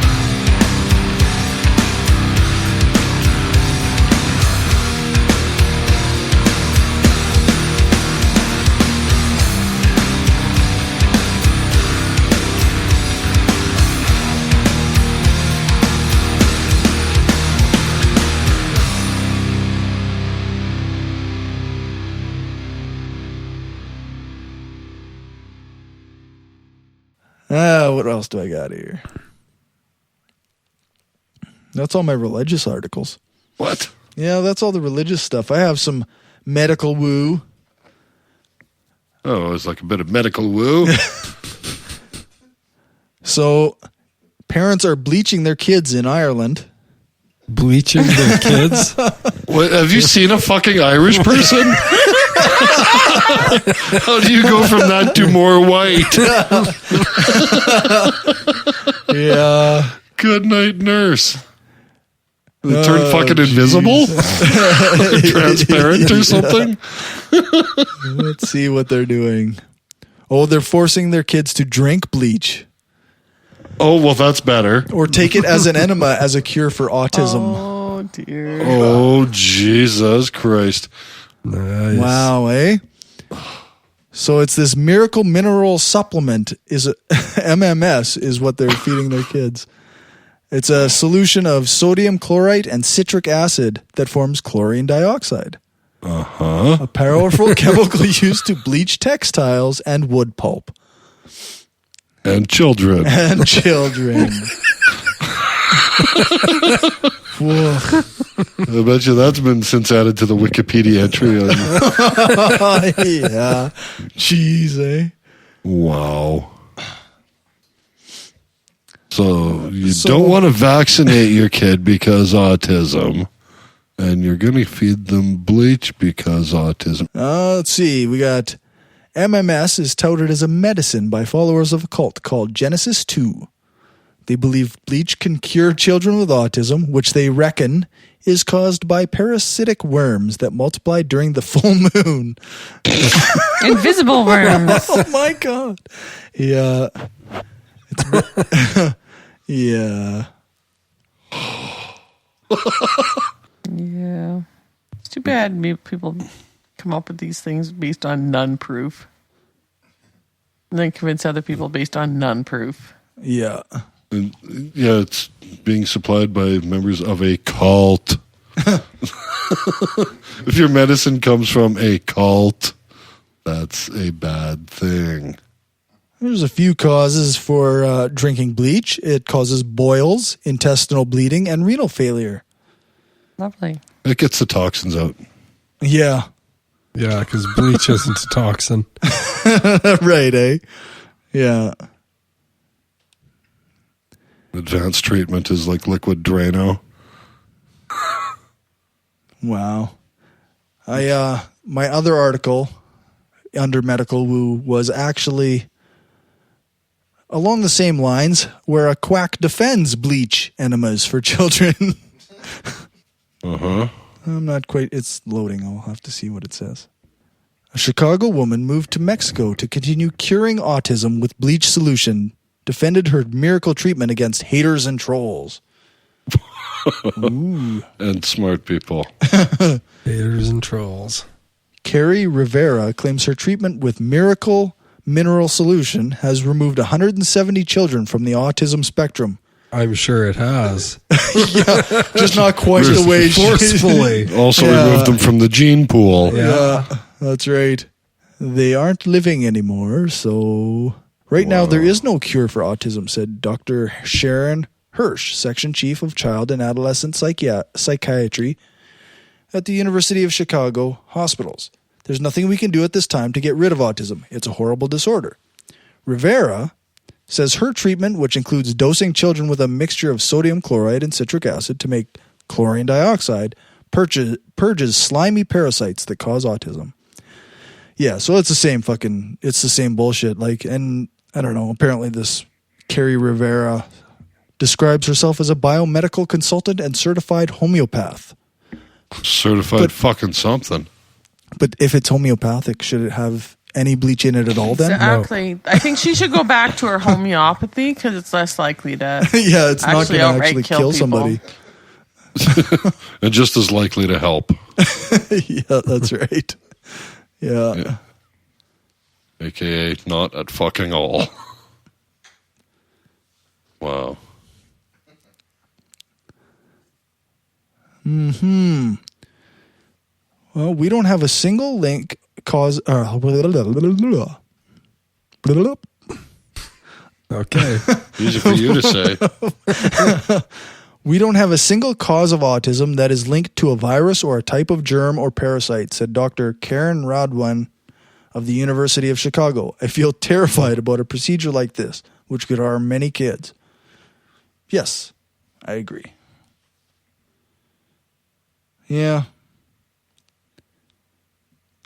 S1: What else do I got here? That's all my religious articles.
S4: What?
S1: Yeah, that's all the religious stuff. I have some medical woo.
S4: Oh, it's like a bit of medical woo.
S1: So, parents are bleaching their kids in Ireland.
S3: Bleaching their kids?
S4: What, have you seen a fucking Irish person? How do you go from that to more white?
S1: Yeah.
S4: Good night, nurse. They turn fucking invisible? Transparent or something?
S1: Let's see what they're doing. Oh, they're forcing their kids to drink bleach.
S4: Oh, well, that's better.
S1: Or take it as an enema as a cure for autism.
S5: Oh, dear.
S4: Oh, Jesus Christ.
S3: Nice.
S1: Wow, eh? So it's this miracle mineral supplement, MMS is what they're feeding their kids. It's a solution of sodium chloride and citric acid that forms chlorine dioxide.
S4: Uh-huh.
S1: A powerful chemical used to bleach textiles and wood pulp.
S4: And children.
S1: And children. Whoa.
S4: I bet you that's been since added to the Wikipedia entry.
S1: Yeah. Jeez, eh?
S4: Wow. So you don't want to vaccinate your kid because autism, and you're going to feed them bleach because autism.
S1: Let's see. We got MMS is touted as a medicine by followers of a cult called Genesis 2. They believe bleach can cure children with autism, which they reckon is caused by parasitic worms that multiply during the full moon.
S5: Invisible worms.
S1: Oh my God. Yeah. Yeah.
S5: Yeah. It's too bad people come up with these things based on none proof. And then convince other people based on none proof.
S1: Yeah.
S4: And, yeah, it's being supplied by members of a cult. If your medicine comes from a cult, that's a bad thing.
S1: There's a few causes for drinking bleach. It causes boils, intestinal bleeding, and renal failure.
S5: Lovely.
S4: It gets the toxins out.
S1: Yeah.
S3: Yeah, because bleach isn't a toxin.
S1: Right, eh? Yeah.
S4: Advanced treatment is like liquid Drano.
S1: Wow. My other article under medical woo was actually along the same lines, where a quack defends bleach enemas for children.
S4: Uh-huh.
S1: I'm not quite, it's loading. I'll have to see what it says. A Chicago woman moved to Mexico to continue curing autism with bleach solution, defended her miracle treatment against haters and trolls. Ooh.
S4: And smart people.
S3: Haters and trolls.
S1: Carrie Rivera claims her treatment with miracle mineral solution has removed 170 children from the autism spectrum.
S3: I'm sure it has.
S1: Yeah, just not quite the way
S3: forcefully.
S4: Also removed them from the gene pool.
S1: Yeah, that's right. They aren't living anymore, so right now there is no cure for autism, said Dr. Sharon Hirsch, section chief of child and adolescent psychiatry at the University of Chicago Hospitals. There's nothing we can do at this time to get rid of autism. It's a horrible disorder. Rivera says her treatment, which includes dosing children with a mixture of sodium chloride and citric acid to make chlorine dioxide, purges slimy parasites that cause autism. Yeah, so it's the same bullshit. And I don't know, apparently this Carrie Rivera describes herself as a biomedical consultant and certified homeopath.
S4: Certified fucking something.
S1: But if it's homeopathic, should it have any bleach in it at all then?
S5: Exactly. No. I think she should go back to her homeopathy because it's less likely to
S1: yeah, it's not going to actually kill somebody.
S4: And just as likely to help.
S1: Yeah, that's right. Yeah.
S4: AKA not at fucking all. Wow.
S1: Well, we don't have a single link cause.
S3: Okay.
S4: Easy for you to say.
S1: We don't have a single cause of autism that is linked to a virus or a type of germ or parasite, said Dr. Karen Radwan of the University of Chicago. I feel terrified about a procedure like this, which could harm many kids. Yes, I agree. Yeah.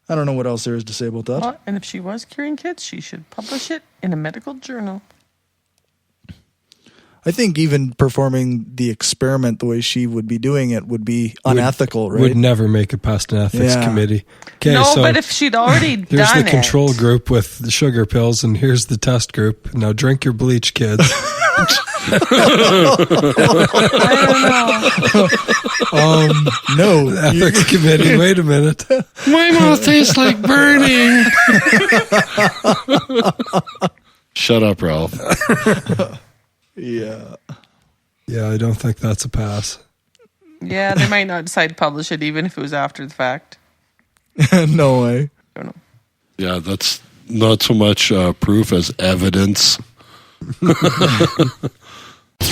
S1: I don't know what else there is to say about that.
S5: Well, and if she was curing kids, she should publish it in a medical journal.
S1: I think even performing the experiment the way she would be doing it would be unethical, right?
S3: Would never make it past an ethics committee. Okay,
S5: no,
S3: so
S5: but if she'd already done it.
S3: Here's the control group with the sugar pills, and here's the test group. Now drink your bleach, kids.
S5: I
S1: don't know. No.
S3: Ethics committee, wait a minute.
S4: My mouth tastes like burning. Shut up, Ralph.
S1: Yeah.
S3: Yeah, I don't think that's a pass.
S5: Yeah, they might not decide to publish it even if it was after the fact.
S1: No way.
S5: I don't know.
S4: Yeah, that's not so much proof as evidence.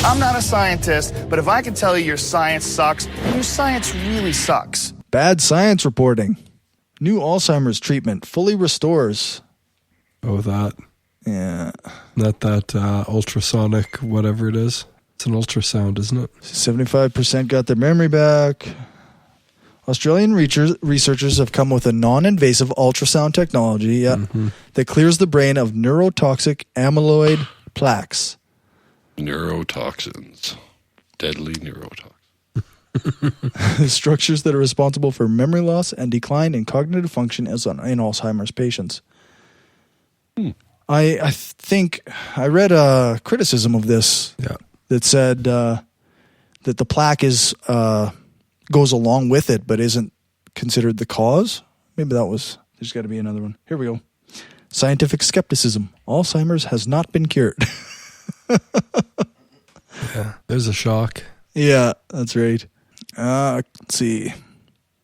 S11: I'm not a scientist, but if I can tell you your science sucks, then your science really sucks.
S1: Bad science reporting. New Alzheimer's treatment fully restores.
S3: Oh, that.
S1: Yeah.
S3: Not that ultrasonic, whatever it is. It's an ultrasound, isn't it?
S1: 75% got their memory back. Australian researchers have come with a non-invasive ultrasound technology that clears the brain of neurotoxic amyloid plaques.
S4: Neurotoxins. Deadly neurotoxins.
S1: Structures that are responsible for memory loss and decline in cognitive function in Alzheimer's patients. I think I read a criticism of this that said that the plaque is goes along with it but isn't considered the cause. Maybe there's got to be another one. Here we go. Scientific skepticism. Alzheimer's has not been cured.
S3: Yeah, there's a shock.
S1: Yeah, that's right. Let's see.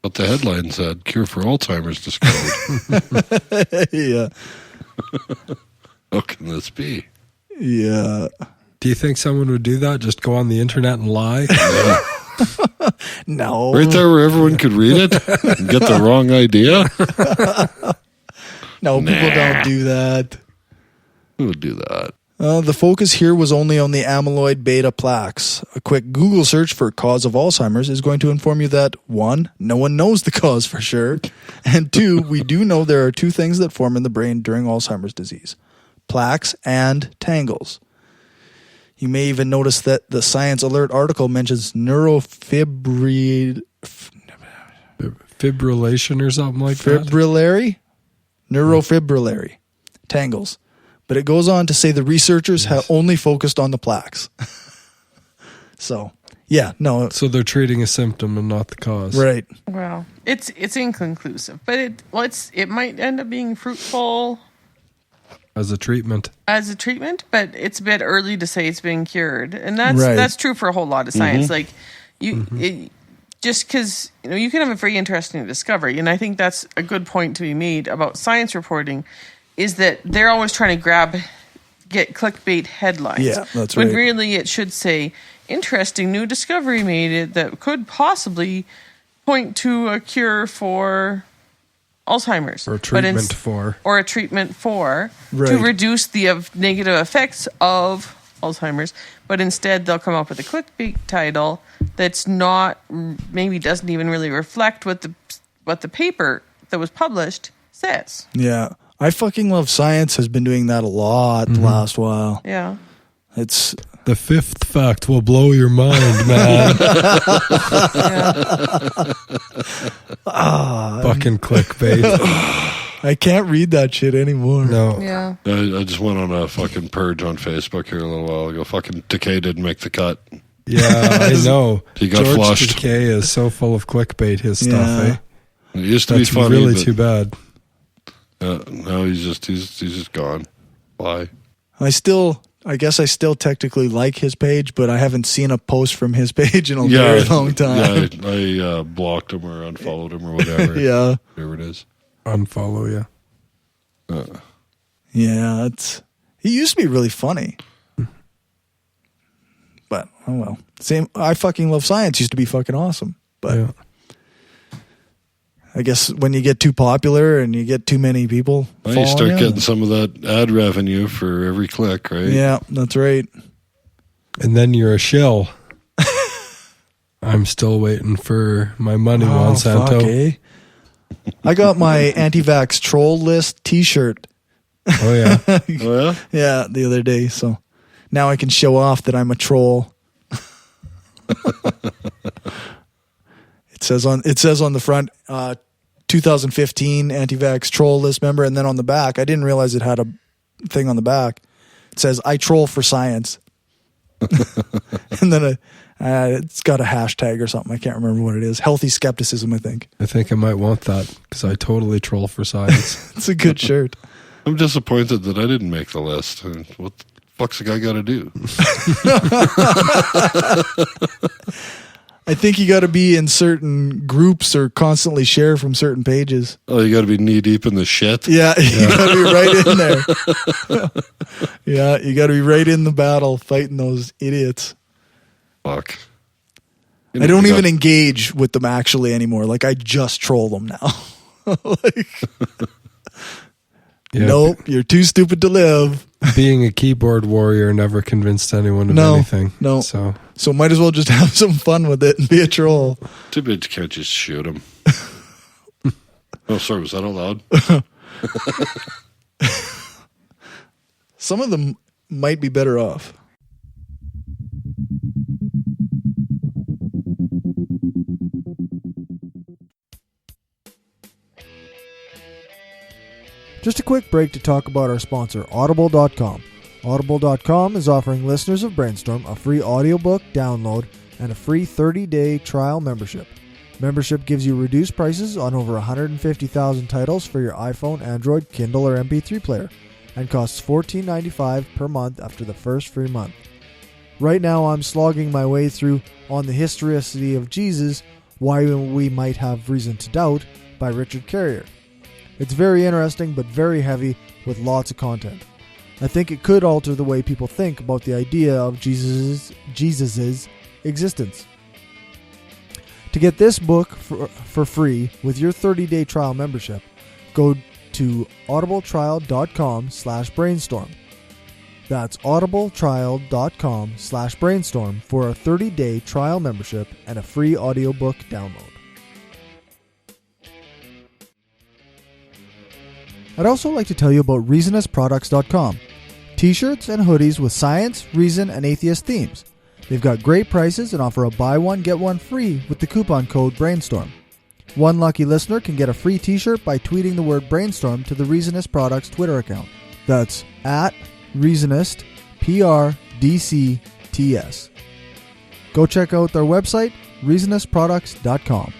S4: But the headline said, cure for Alzheimer's discovered.
S1: Yeah.
S4: How can this be?
S1: Yeah.
S3: Do you think someone would do that? Just go on the internet and lie?
S1: No.
S4: Right there where everyone could read it and get the wrong idea?
S1: No, people don't do that.
S4: Who would do that?
S1: The focus here was only on the amyloid beta plaques. A quick Google search for cause of Alzheimer's is going to inform you that 1, no one knows the cause for sure, and 2, we do know there are 2 things that form in the brain during Alzheimer's disease: plaques and tangles. You may even notice that the Science Alert article mentions fibrillation
S3: or something like that.
S1: Neurofibrillary tangles. But it goes on to say the researchers have only focused on the plaques. So, yeah, no.
S3: So they're treating a symptom and not the cause.
S1: Right.
S5: Well, it's inconclusive, but it might end up being fruitful
S3: as a treatment.
S5: But it's a bit early to say it's been cured, and that's true for a whole lot of science. Like just because you can have a very interesting discovery, and I think that's a good point to be made about science reporting. Is that they're always trying to get clickbait headlines.
S1: Yeah, that's right.
S5: When really it should say, interesting new discovery made that could possibly point to a cure for Alzheimer's.
S3: Or a treatment for.
S5: Or a treatment for,
S1: right,
S5: to reduce the negative effects of Alzheimer's. But instead they'll come up with a clickbait title that's maybe doesn't even really reflect what the paper that was published says.
S1: Yeah. I fucking love science has been doing that a lot the last while.
S5: Yeah.
S1: It's
S3: the 5th fact will blow your mind, man. Fucking clickbait.
S1: I can't read that shit anymore.
S3: No.
S5: Yeah.
S4: I just went on a fucking purge on Facebook here a little while ago. Fucking Decay didn't make the cut.
S3: Yeah, I know.
S4: He got
S3: George
S4: flushed.
S3: Decay is so full of clickbate, his stuff, eh?
S4: It used to
S3: That's
S4: be funny.
S3: Really too bad.
S4: No, he's just gone. Bye.
S1: I guess I still technically like his page, but I haven't seen a post from his page in a very long time.
S4: Yeah, I blocked him or unfollowed him or whatever.
S1: Yeah.
S4: Whatever it is.
S3: Unfollow, yeah.
S1: Yeah, he used to be really funny. But, oh well. Same. I fucking love science. Used to be fucking awesome. But
S3: Yeah.
S1: I guess when you get too popular and you get too many people,
S4: Well, you start getting some of that ad revenue for every click, right?
S1: Yeah, that's right.
S3: And then you're a shill. I'm still waiting for my money, Monsanto.
S1: Fuck, eh? I got my anti-vax troll list T-shirt.
S3: Oh, yeah.
S4: Oh, yeah?
S1: Yeah, the other day. So now I can show off that I'm a troll. It says on the front, 2015 anti-vax troll list member, and then on the back, I didn't realize it had a thing on the back. It says, I troll for science. And then it's got a hashtag or something. I can't remember what it is. Healthy skepticism, I think.
S3: I think I might want that because I totally troll for science.
S1: It's a good shirt.
S4: I'm disappointed that I didn't make the list. What the fuck's the guy got to do?
S1: I think you got to be in certain groups or constantly share from certain pages.
S4: Oh, you got to be knee deep in the shit?
S1: Yeah, you got to be right in there. Yeah, you got to be right in the battle fighting those idiots.
S4: Fuck.
S1: I don't even engage with them actually anymore. Like, I just troll them now. Nope, you're too stupid to live.
S3: Being a keyboard warrior never convinced anyone of anything.
S1: No.
S3: So
S1: might as well just have some fun with it and be a troll.
S4: Too bad you can't just shoot him. Oh, sorry, was that allowed?
S1: Some of them might be better off. Just a quick break to talk about our sponsor, Audible.com. Audible.com is offering listeners of Brainstorm a free audiobook download and a free 30-day trial membership. Membership gives you reduced prices on over 150,000 titles for your iPhone, Android, Kindle, or MP3 player, and costs $14.95 per month after the first free month. Right now, I'm slogging my way through On the Historicity of Jesus, Why We Might Have Reason to Doubt by Richard Carrier. It's very interesting, but very heavy with lots of content. I think it could alter the way people think about the idea of Jesus's existence. To get this book for free with your 30-day trial membership, go to audibletrial.com/brainstorm. That's audibletrial.com/brainstorm for a 30-day trial membership and a free audiobook download. I'd also like to tell you about reasonistproducts.com. T-shirts and hoodies with science, reason, and atheist themes. They've got great prices and offer a buy one, get one free with the coupon code BRAINSTORM. One lucky listener can get a free t-shirt by tweeting the word brainstorm to the Reasonist Products Twitter account. That's at Reasonist, PRDCTS. Go check out their website, reasonistproducts.com.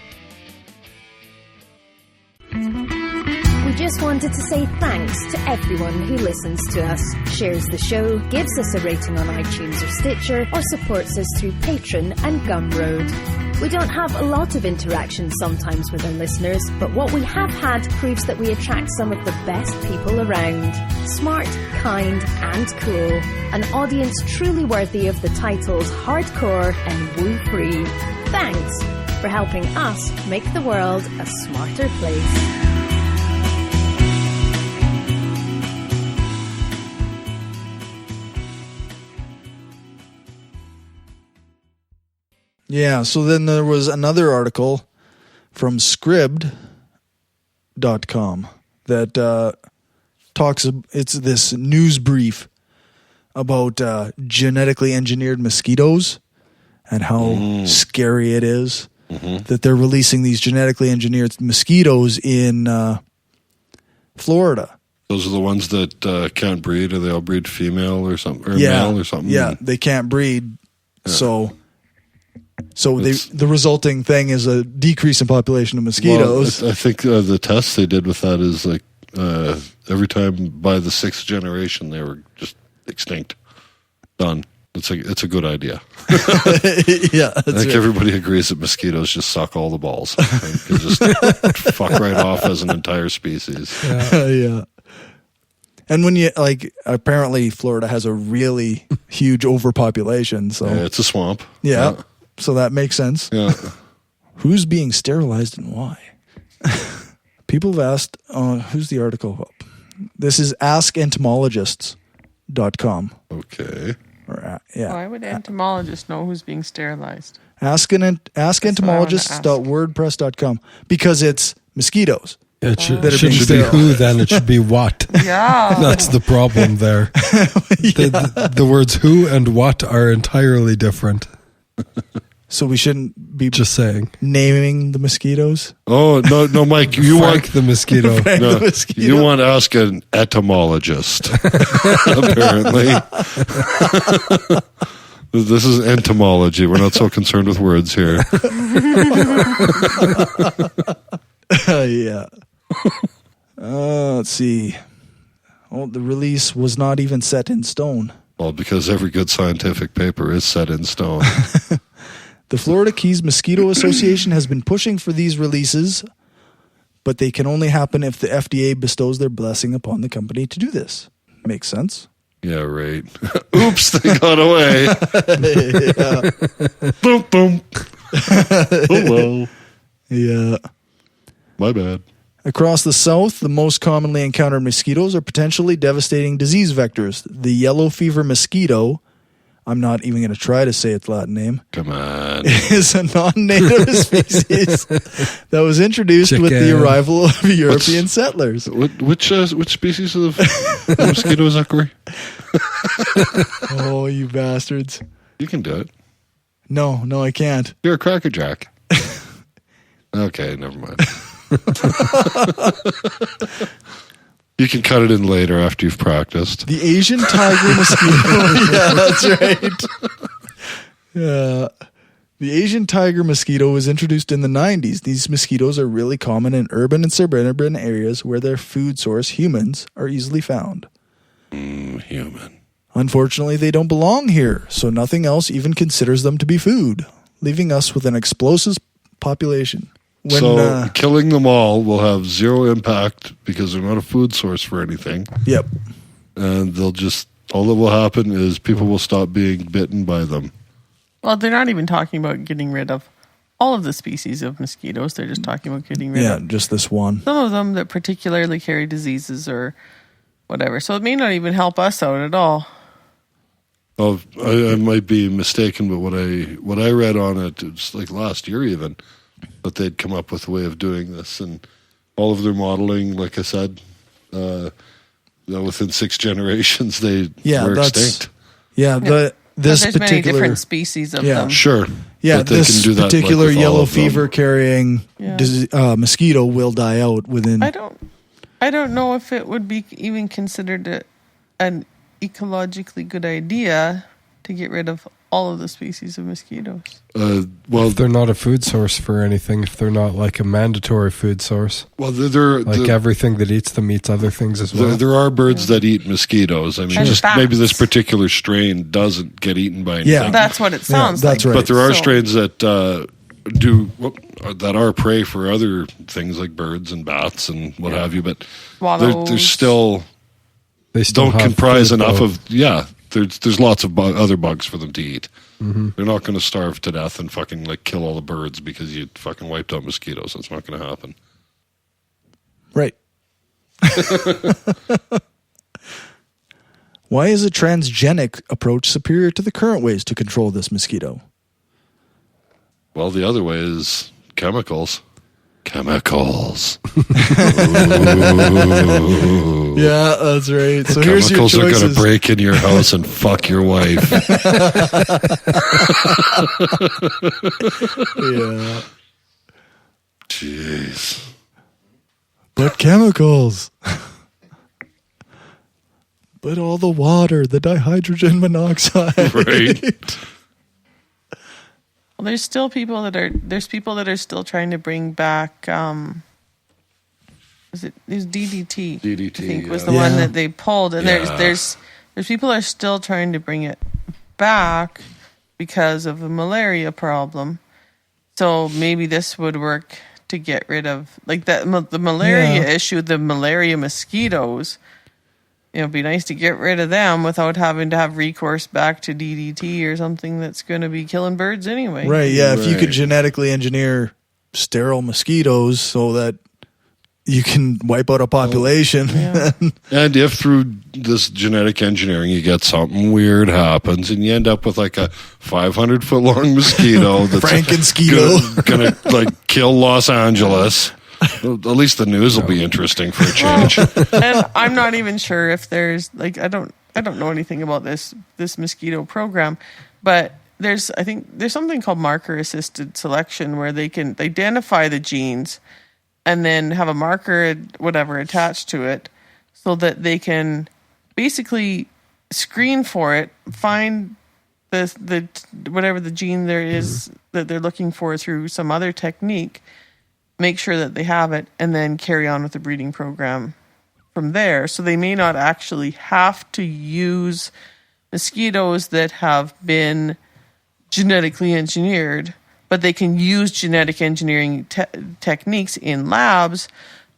S8: We just wanted to say thanks to everyone who listens to us, shares the show, gives us a rating on iTunes or Stitcher, or supports us through Patreon and Gumroad. We don't have a lot of interaction sometimes with our listeners, but what we have had proves that we attract some of the best people around. Smart, kind, and cool. An audience truly worthy of the titles hardcore and woo-free. Thanks for helping us make the world a smarter place.
S1: Yeah, so then there was another article from Scribd.com that talks, it's this news brief about genetically engineered mosquitoes and how scary it is that they're releasing these genetically engineered mosquitoes in Florida.
S4: Those are the ones that can't breed, or they all breed female or something, or male or something.
S1: Yeah, they can't breed, so the resulting thing is a decrease in population of mosquitoes.
S4: Well, I think the test they did with that is like every time by the 6th generation they were just extinct, done. It's a good idea.
S1: Yeah,
S4: I think everybody agrees that mosquitoes just suck all the balls. They can just fuck right off as an entire species.
S1: Yeah. And when you apparently Florida has a really huge overpopulation. So
S4: it's a swamp.
S1: Yeah. So that makes sense.
S4: Yeah.
S1: Who's being sterilized and why? People have asked, who's the article up? This is askentomologists.com.
S4: Okay.
S5: Why would entomologists know who's being sterilized?
S1: Askentomologists.wordpress.com. Because it's mosquitoes.
S3: It shouldn't be who, then it should be what.
S5: Yeah.
S3: That's the problem there. The words who and what are entirely different.
S1: So we shouldn't be
S3: just saying
S1: naming the mosquitoes.
S4: Oh no, Mike! You want
S3: the mosquito?
S1: The mosquito.
S4: You want to ask an etymologist. Apparently, this is entomology. We're not so concerned with words here.
S1: Yeah. Let's see. Oh, the release was not even set in stone.
S4: Well, because every good scientific paper is set in stone.
S1: The Florida Keys Mosquito Association has been pushing for these releases, but they can only happen if the FDA bestows their blessing upon the company to do this. Makes sense.
S4: Yeah, right. Oops, they got away. Boom, boom. Hello.
S1: Yeah.
S4: My bad.
S1: Across the South, the most commonly encountered mosquitoes are potentially devastating disease vectors. The yellow fever mosquito, I'm not even going to try to say its Latin name.
S4: Come on.
S1: Is a non-native species that was introduced with the arrival of European settlers.
S4: Which species of mosquito is that, Corey?
S1: Oh, you bastards.
S4: You can do it.
S1: No, I can't.
S4: You're a crackerjack. Okay, never mind. You can cut it in later after you've practiced.
S1: The Asian tiger mosquito. Yeah, that's right. Yeah. The Asian tiger mosquito was introduced in the 90s. These mosquitoes are really common in urban and suburban areas where their food source, humans, are easily found.
S4: Human.
S1: Unfortunately, they don't belong here, so nothing else even considers them to be food, leaving us with an explosive population.
S4: So killing them all will have zero impact because they're not a food source for anything.
S1: Yep.
S4: And all that will happen is people will stop being bitten by them.
S5: Well, they're not even talking about getting rid of all of the species of mosquitoes. They're just talking about getting rid of
S1: just this one.
S5: some of them that particularly carry diseases or whatever. So it may not even help us out at all.
S4: Oh, I might be mistaken, but what I read on it was like last year even, that they'd come up with a way of doing this, and all of their modeling, like I said, within 6 generations they were extinct.
S1: Yeah, there's
S5: many different species of them.
S4: Sure.
S1: Yeah,
S4: but they
S1: this
S4: can do that,
S1: particular
S4: with all
S1: yellow
S4: of them.
S1: fever carrying mosquito will die out within.
S5: I don't know if it would be even considered an ecologically good idea to get rid of all of the species of mosquitoes.
S4: Well,
S3: if they're not a food source for anything, if they're not like a mandatory food source.
S4: Well, they're
S3: everything that eats them eats other things as well.
S4: There are birds that eat mosquitoes. I mean, maybe this particular strain doesn't get eaten by anything.
S5: Yeah, that's what it sounds like.
S1: That's right.
S4: But there are strains that that are prey for other things like birds and bats and what have you. But they're still
S3: they still
S4: don't comprise enough of There's lots of other bugs for them to eat. Mm-hmm. They're not going to starve to death and fucking kill all the birds because you fucking wiped out mosquitoes. That's not going to happen.
S1: Right. Why is a transgenic approach superior to the current ways to control this mosquito?
S4: Well, the other way is chemicals. Chemicals.
S1: Yeah, that's right. So here's your
S4: chemicals
S1: choices.
S4: are going to break into your house and fuck your wife.
S1: Yeah.
S4: Jeez.
S1: But chemicals. But all the water, the dihydrogen monoxide.
S4: Right.
S5: Well, there's people that are still trying to bring back is DDT?
S4: DDT,
S5: I think was the one that they pulled, and there's people are still trying to bring it back because of a malaria problem. So maybe this would work to get rid of the malaria issue, the malaria mosquitoes. it'd be nice to get rid of them without having to have recourse back to DDT or something that's going to be killing birds anyway.
S1: Right, yeah. If you could genetically engineer sterile mosquitoes so that you can wipe out a population.
S4: And if through this genetic engineering you get something weird happens and you end up with like a 500-foot long mosquito that's
S1: Franken-skeeto.
S4: gonna like kill Los Angeles, at least the news will be interesting for a change.
S5: And I'm not even sure if there's like I don't know anything about this mosquito program, but I think there's something called marker assisted selection where they can identify the genes and then have a marker, whatever, attached to it so that they can basically screen for it, find the whatever the gene there is that they're looking for through some other technique, make sure that they have it, and then carry on with the breeding program from there. So they may not actually have to use mosquitoes that have been genetically engineered, but they can use genetic engineering techniques in labs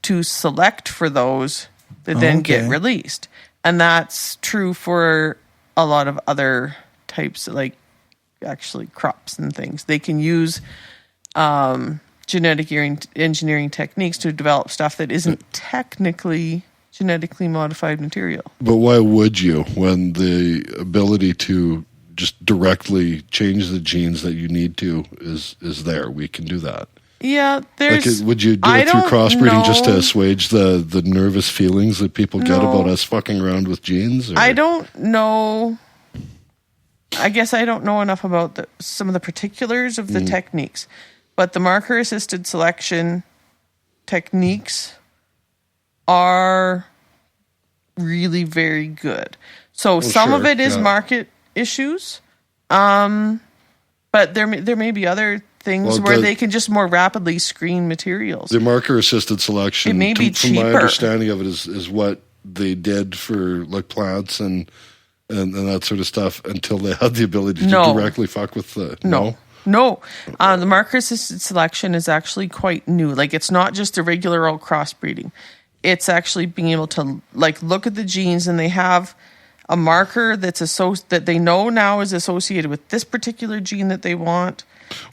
S5: to select for those that then get released. And that's true for a lot of other types, like actually crops and things. They can use genetic engineering techniques to develop stuff that isn't technically genetically modified material.
S4: But why would you when the ability to just directly change the genes that you need to is there? We can do that.
S5: Yeah, there's...
S4: Would you do it through crossbreeding just to assuage the nervous feelings that people get about us fucking around with genes? Or?
S5: I don't know. I guess I don't know enough about some of the particulars of the techniques. But the marker-assisted selection techniques are really very good. So some of it is market issues, but there may be other things where they can just more rapidly screen materials.
S4: The marker-assisted selection,
S5: it may be cheaper.
S4: From my understanding of it, is what they did for like plants and that sort of stuff until they had the ability to directly fuck with the...
S5: No. The marker-assisted selection is actually quite new. Like, it's not just a regular old crossbreeding. It's actually being able to like look at the genes, and they have a marker that they know now is associated with this particular gene that they want.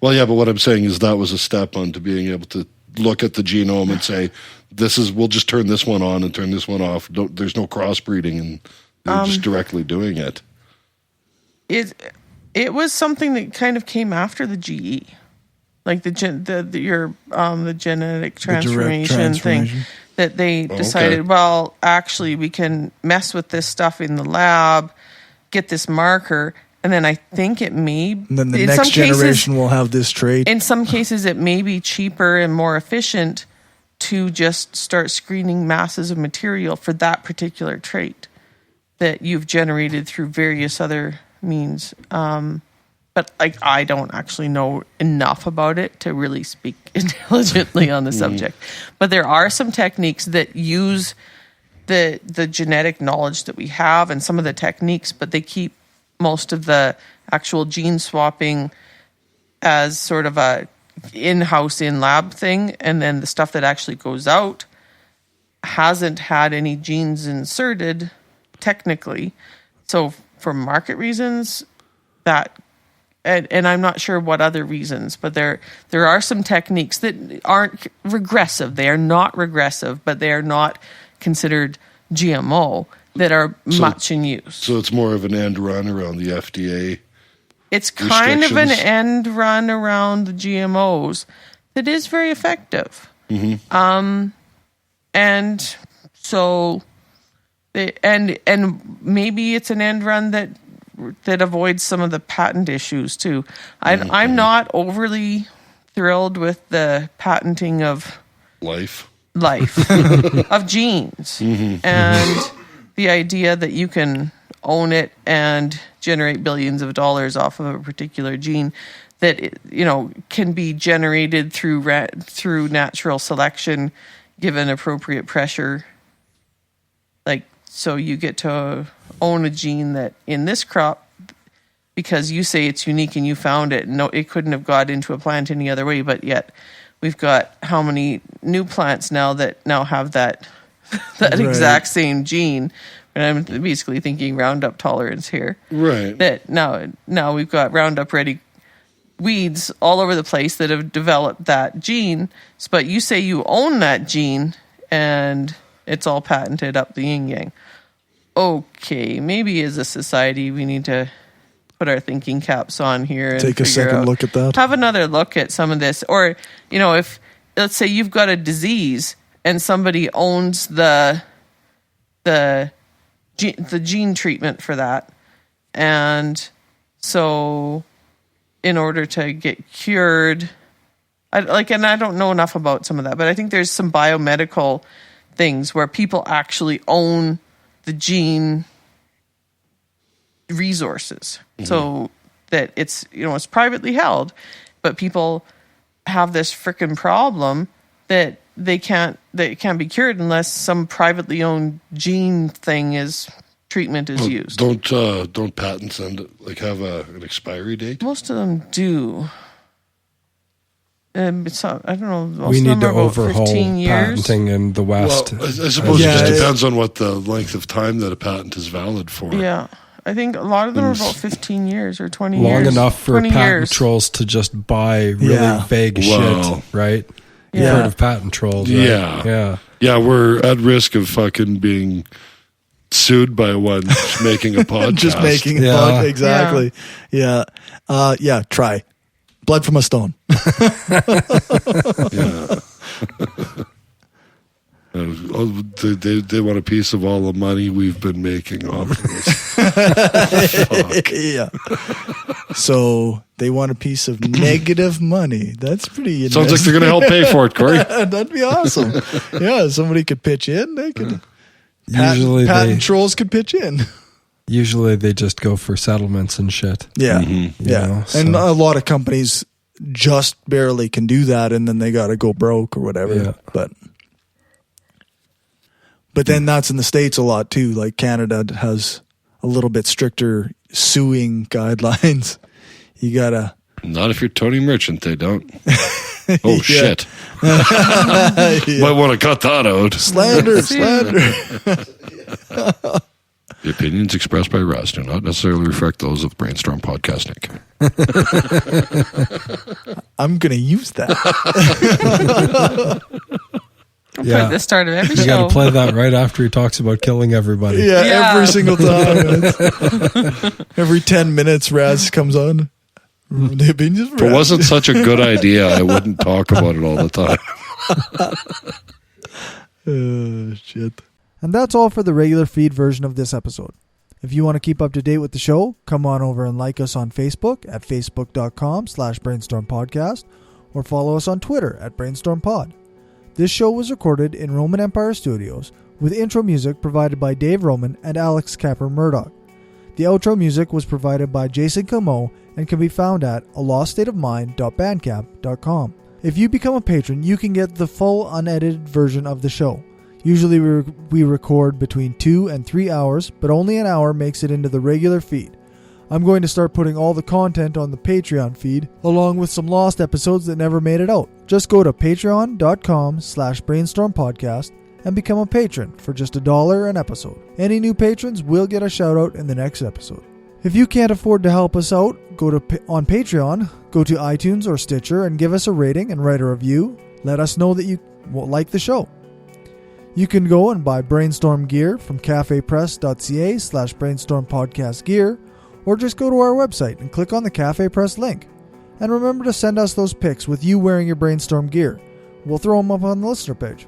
S4: Well, yeah, but what I'm saying is that was a step on to being able to look at the genome and say, we'll just turn this one on and turn this one off. There's no crossbreeding, and they're just directly doing it.
S5: It was something that kind of came after the GE, like the genetic transformation thing, that they decided, well, actually, we can mess with this stuff in the lab, get this marker, and then I think it may...
S1: And then the next generation will have this trait.
S5: In some cases, it may be cheaper and more efficient to just start screening masses of material for that particular trait that you've generated through various other means. But I don't actually know enough about it to really speak intelligently on the subject. But there are some techniques that use the genetic knowledge that we have and some of the techniques, but they keep most of the actual gene swapping as sort of a in-house, in-lab thing. And then the stuff that actually goes out hasn't had any genes inserted technically. So for market reasons, that... And I'm not sure what other reasons, but there are some techniques that aren't regressive. They are not regressive, but they are not considered GMO that are much in use.
S4: So it's more of an end run around the FDA.
S5: It's kind of an end run around the GMOs that is very effective. Mm-hmm. And so, and maybe it's an end run that avoids some of the patent issues too. I'm not overly thrilled with the patenting of
S4: life
S5: of genes, and the idea that you can own it and generate billions of dollars off of a particular gene that can be generated through natural selection given appropriate pressure. Like, so you get to own a gene that in this crop, because you say it's unique and you found it, no, it couldn't have got into a plant any other way, but yet we've got how many new plants now that now have that exact same gene and I'm basically thinking Roundup tolerance here.
S4: Right.
S5: That now we've got Roundup Ready weeds all over the place that have developed that gene, but you say you own that gene and it's all patented up the yin-yang. Okay, maybe as a society we need to put our thinking caps on here and
S1: take a second look at that.
S5: Have another look at some of this. Or, if, let's say you've got a disease and somebody owns the gene treatment for that. And so in order to get cured, and I don't know enough about some of that, but I think there's some biomedical things where people actually own the gene resources. Mm-hmm. So that it's, it's privately held, but people have this freaking problem that it can't be cured unless some privately owned gene treatment is used.
S4: Don't patents have an expiry date?
S5: Most of them do. I don't know. Most
S3: We
S5: of
S3: need
S5: them
S3: to
S5: are about
S3: overhaul
S5: 15 years.
S3: patenting in the West.
S4: Well, I suppose it just depends on what the length of time that a patent is valid for.
S5: Yeah. I think a lot of them are about 15 years or 20 years.
S3: Long enough for
S5: 20
S3: patent
S5: years.
S3: trolls to just buy really vague shit, right? You've heard of patent trolls, right?
S4: Yeah, we're at risk of fucking being sued by one making a podcast.
S1: Just making a podcast, exactly. Yeah. Try. Blood from a stone.
S4: They want a piece of all the money we've been making off of this.
S1: Yeah. So they want a piece of negative money. That's pretty
S4: Sounds like they're going to help pay for it, Corey.
S1: That'd be awesome. Yeah, somebody could pitch in. They could.
S3: Usually
S1: patent trolls could pitch in.
S3: Usually they just go for settlements and shit.
S1: Yeah.
S4: Mm-hmm.
S1: Yeah. And a lot of companies just barely can do that, and then they got to go broke or whatever.
S3: Yeah.
S1: But then that's in the States a lot too. Like Canada has a little bit stricter suing guidelines. You gotta.
S4: Not if you're Tony Merchant, they don't. Oh shit! Might want to cut that out.
S1: Slander.
S4: The opinions expressed by Russ do not necessarily reflect those of the Brainstorm Podcast Inc.
S1: I'm gonna use that.
S5: I'll put at the start of every show.
S3: You got to play that right after he talks about killing everybody.
S1: Yeah. Every single time. Every 10 minutes, Raz comes on. The opinions of
S4: If it
S1: Raz.
S4: wasn't such a good idea, I wouldn't talk about it all the time.
S1: Oh, shit. And that's all for the regular feed version of this episode. If you want to keep up to date with the show, come on over and like us on Facebook at facebook.com/brainstormpodcast or follow us on Twitter at brainstormpod. This show was recorded in Roman Empire Studios with intro music provided by Dave Roman and Alex Capper Murdoch. The outro music was provided by Jason Camo and can be found at aloststateofmind.bandcamp.com. If you become a patron, you can get the full unedited version of the show. Usually we record between 2 and 3 hours, but only an hour makes it into the regular feed. I'm going to start putting all the content on the Patreon feed, along with some lost episodes that never made it out. Just go to patreon.com/brainstormpodcast and become a patron for just $1 an episode. Any new patrons will get a shout out in the next episode. If you can't afford to help us out, on Patreon, go to iTunes or Stitcher and give us a rating and write a review. Let us know that you like the show. You can go and buy Brainstorm gear from cafepress.ca/brainstormpodcastgear, or just go to our website and click on the Cafe Press link. And remember to send us those pics with you wearing your Brainstorm gear. We'll throw them up on the listener page.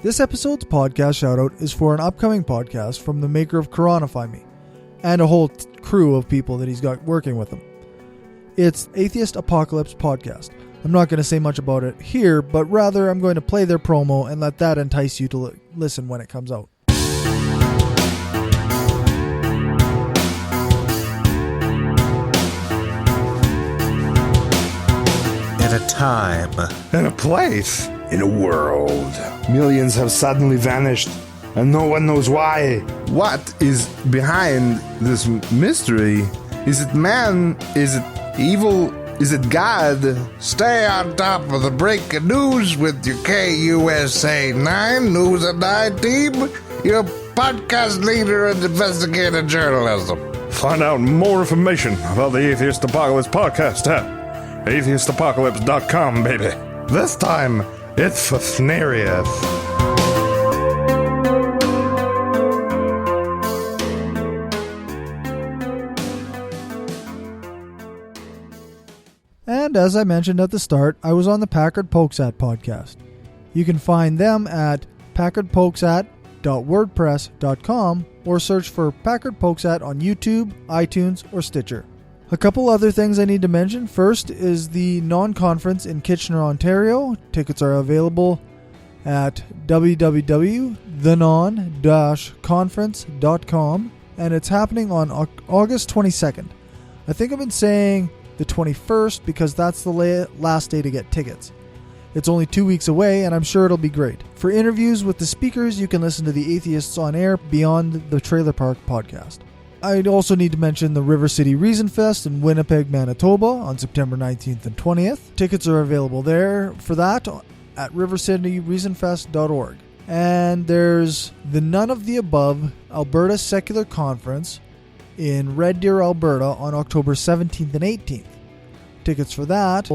S1: This episode's podcast shoutout is for an upcoming podcast from the maker of Coronify Me, and a whole crew of people that he's got working with him. It's Atheist Apocalypse Podcast. I'm not going to say much about it here, but rather I'm going to play their promo and let that entice you to listen when it comes out.
S12: At a time,
S13: in a place, in a world, millions have suddenly vanished, and no one knows why. What is behind this mystery? Is it man? Is it evil? Is it God? Stay on top of the breaking news with your KUSA 9 News at Night team. Your podcast leader in investigative journalism. Find out more information about the Atheist Apocalypse podcast at atheistapocalypse.com, baby. This time, it's for Snarius.
S1: And as I mentioned at the start, I was on the Packard Pokesat podcast. You can find them at packardpokesat.wordpress.com or search for Packard Pokesat on YouTube, iTunes, or Stitcher. A couple other things I need to mention. First is the non-conference in Kitchener, Ontario. Tickets are available at www.thenon-conference.com, and it's happening on August 22nd. I think I've been saying the 21st because that's the last day to get tickets. It's only 2 weeks away, and I'm sure it'll be great. For interviews with the speakers, you can listen to the Atheists on Air Beyond the Trailer Park podcast. I'd also need to mention the River City Reasonfest in Winnipeg, Manitoba on September 19th and 20th. Tickets are available there for that at rivercityreasonfest.org. And there's the None of the Above Alberta Secular Conference in Red Deer, Alberta on October 17th and 18th. Tickets for that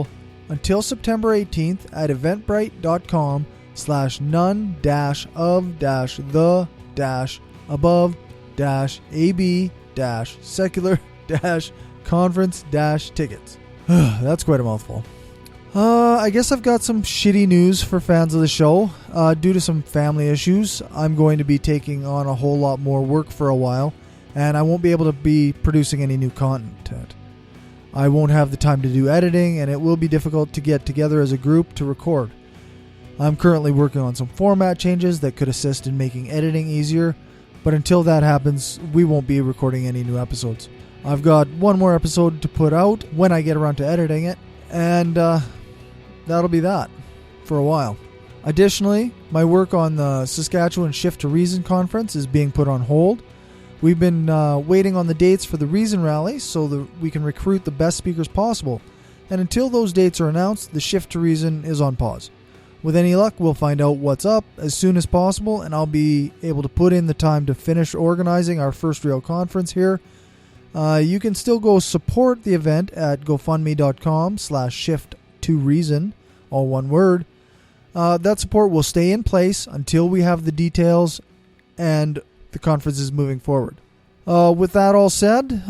S1: until September 18th at eventbrite.com/none-of-the-above-secular-conference-tickets. That's quite a mouthful. I guess I've got some shitty news for fans of the show. Due to some family issues, I'm going to be taking on a whole lot more work for a while, and I won't be able to be producing any new content. I won't have the time to do editing, and it will be difficult to get together as a group to record. I'm currently working on some format changes that could assist in making editing easier, but until that happens, we won't be recording any new episodes. I've got one more episode to put out when I get around to editing it, and that'll be that for a while. Additionally, my work on the Saskatchewan Shift to Reason conference is being put on hold. We've been waiting on the dates for the Reason Rally so that we can recruit the best speakers possible. And until those dates are announced, the Shift to Reason is on pause. With any luck, we'll find out what's up as soon as possible, and I'll be able to put in the time to finish organizing our first real conference here. You can still go support the event at gofundme.com/shift2reason, all one word. That support will stay in place until we have the details and the conference is moving forward. With that all said,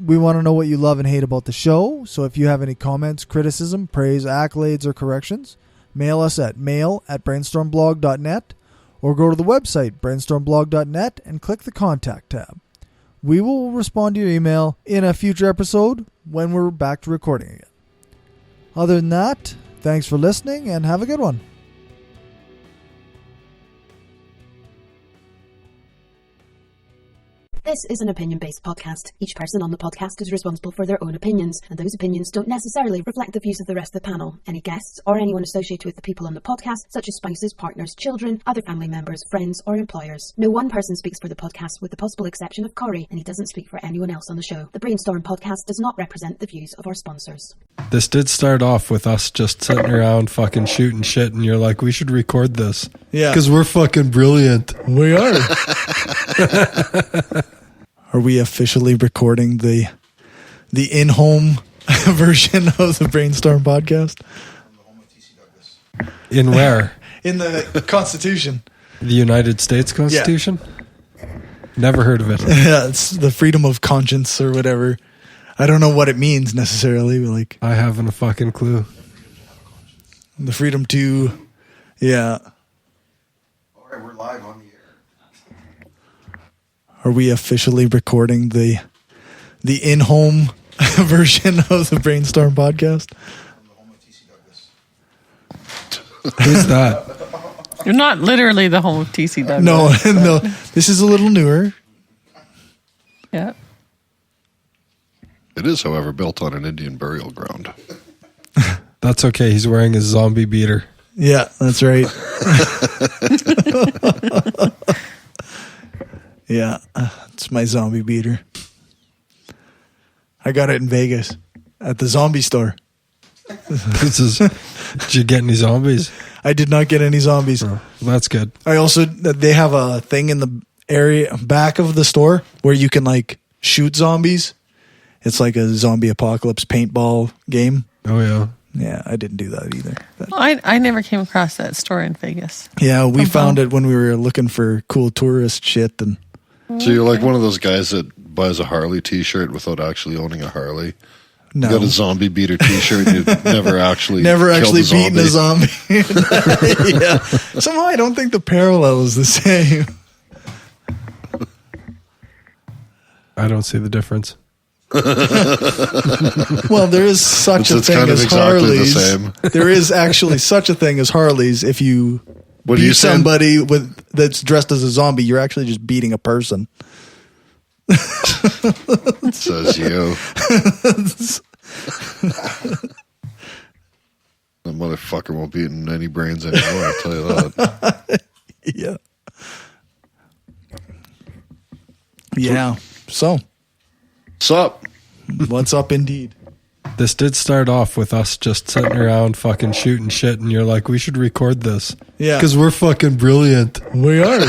S1: we want to know what you love and hate about the show. So if you have any comments, criticism, praise, accolades, or corrections, mail us at mail@brainstormblog.net or go to the website brainstormblog.net and click the contact tab. We will respond to your email in a future episode when we're back to recording again. Other than that, thanks for listening and have a good one.
S14: This is an opinion-based podcast. Each person on the podcast is responsible for their own opinions, and those opinions don't necessarily reflect the views of the rest of the panel, any guests, or anyone associated with the people on the podcast, such as spouses, partners, children, other family members, friends, or employers. No one person speaks for the podcast with the possible exception of Corey, and he doesn't speak for anyone else on the show. The Brainstorm podcast does not represent the views of our sponsors.
S3: This did start off with us just sitting around fucking shooting shit, and you're like, we should record this.
S1: Yeah.
S3: Because we're fucking brilliant.
S1: We are. Are we officially recording the in-home version of the Brainstorm podcast?
S3: In where?
S1: In the Constitution.
S3: The United States Constitution? Yeah. Never heard of it.
S1: Yeah, it's the freedom of conscience or whatever. I don't know what it means necessarily. But like,
S3: I haven't a fucking clue.
S1: The freedom to, yeah.
S4: All right, we're live on the air.
S1: Are we officially recording the in-home version of the Brainstorm podcast?
S3: Who's that?
S5: You're not literally the home of TC Douglas.
S1: No. This is a little newer.
S5: Yeah.
S4: It is, however, built on an Indian burial ground.
S3: That's okay. He's wearing his zombie beater.
S1: Yeah, that's right. Yeah, it's my zombie beater. I got it in Vegas at the zombie store.
S3: Did you get any zombies?
S1: I did not get any zombies.
S3: Oh, that's good.
S1: They have a thing in the area back of the store where you can like shoot zombies. It's like a zombie apocalypse paintball game.
S3: Oh yeah.
S1: Yeah, I didn't do that either. But,
S5: Well, I never came across that store in Vegas.
S1: yeah, we found it when we were looking for cool tourist shit. And
S4: So you're like one of those guys that buys a Harley T-shirt without actually owning a Harley.
S1: no,
S4: You got a zombie beater T-shirt. You've never actually
S1: beaten a zombie. Yeah, somehow I don't think the parallel is the same.
S3: I don't see the difference.
S1: Well, there is such a
S4: It's
S1: thing
S4: kind of
S1: as
S4: exactly the
S1: Harleys.
S4: same.
S1: There is actually such a thing as Harleys. If you
S4: What are you
S1: beat
S4: saying?
S1: somebody that's dressed as a zombie, you're actually just beating a person.
S4: Says you. That motherfucker won't be eating any brains anymore, I'll tell you that.
S1: Yeah. Yeah. So,
S4: Sup?
S1: what's up indeed?
S3: This did start off with us just sitting around fucking shooting shit, and you're like, we should record this.
S1: Yeah.
S3: Because we're fucking brilliant.
S1: We are.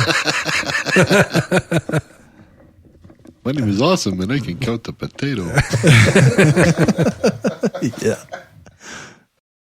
S4: My name is awesome, and I can count the potato.
S1: Yeah.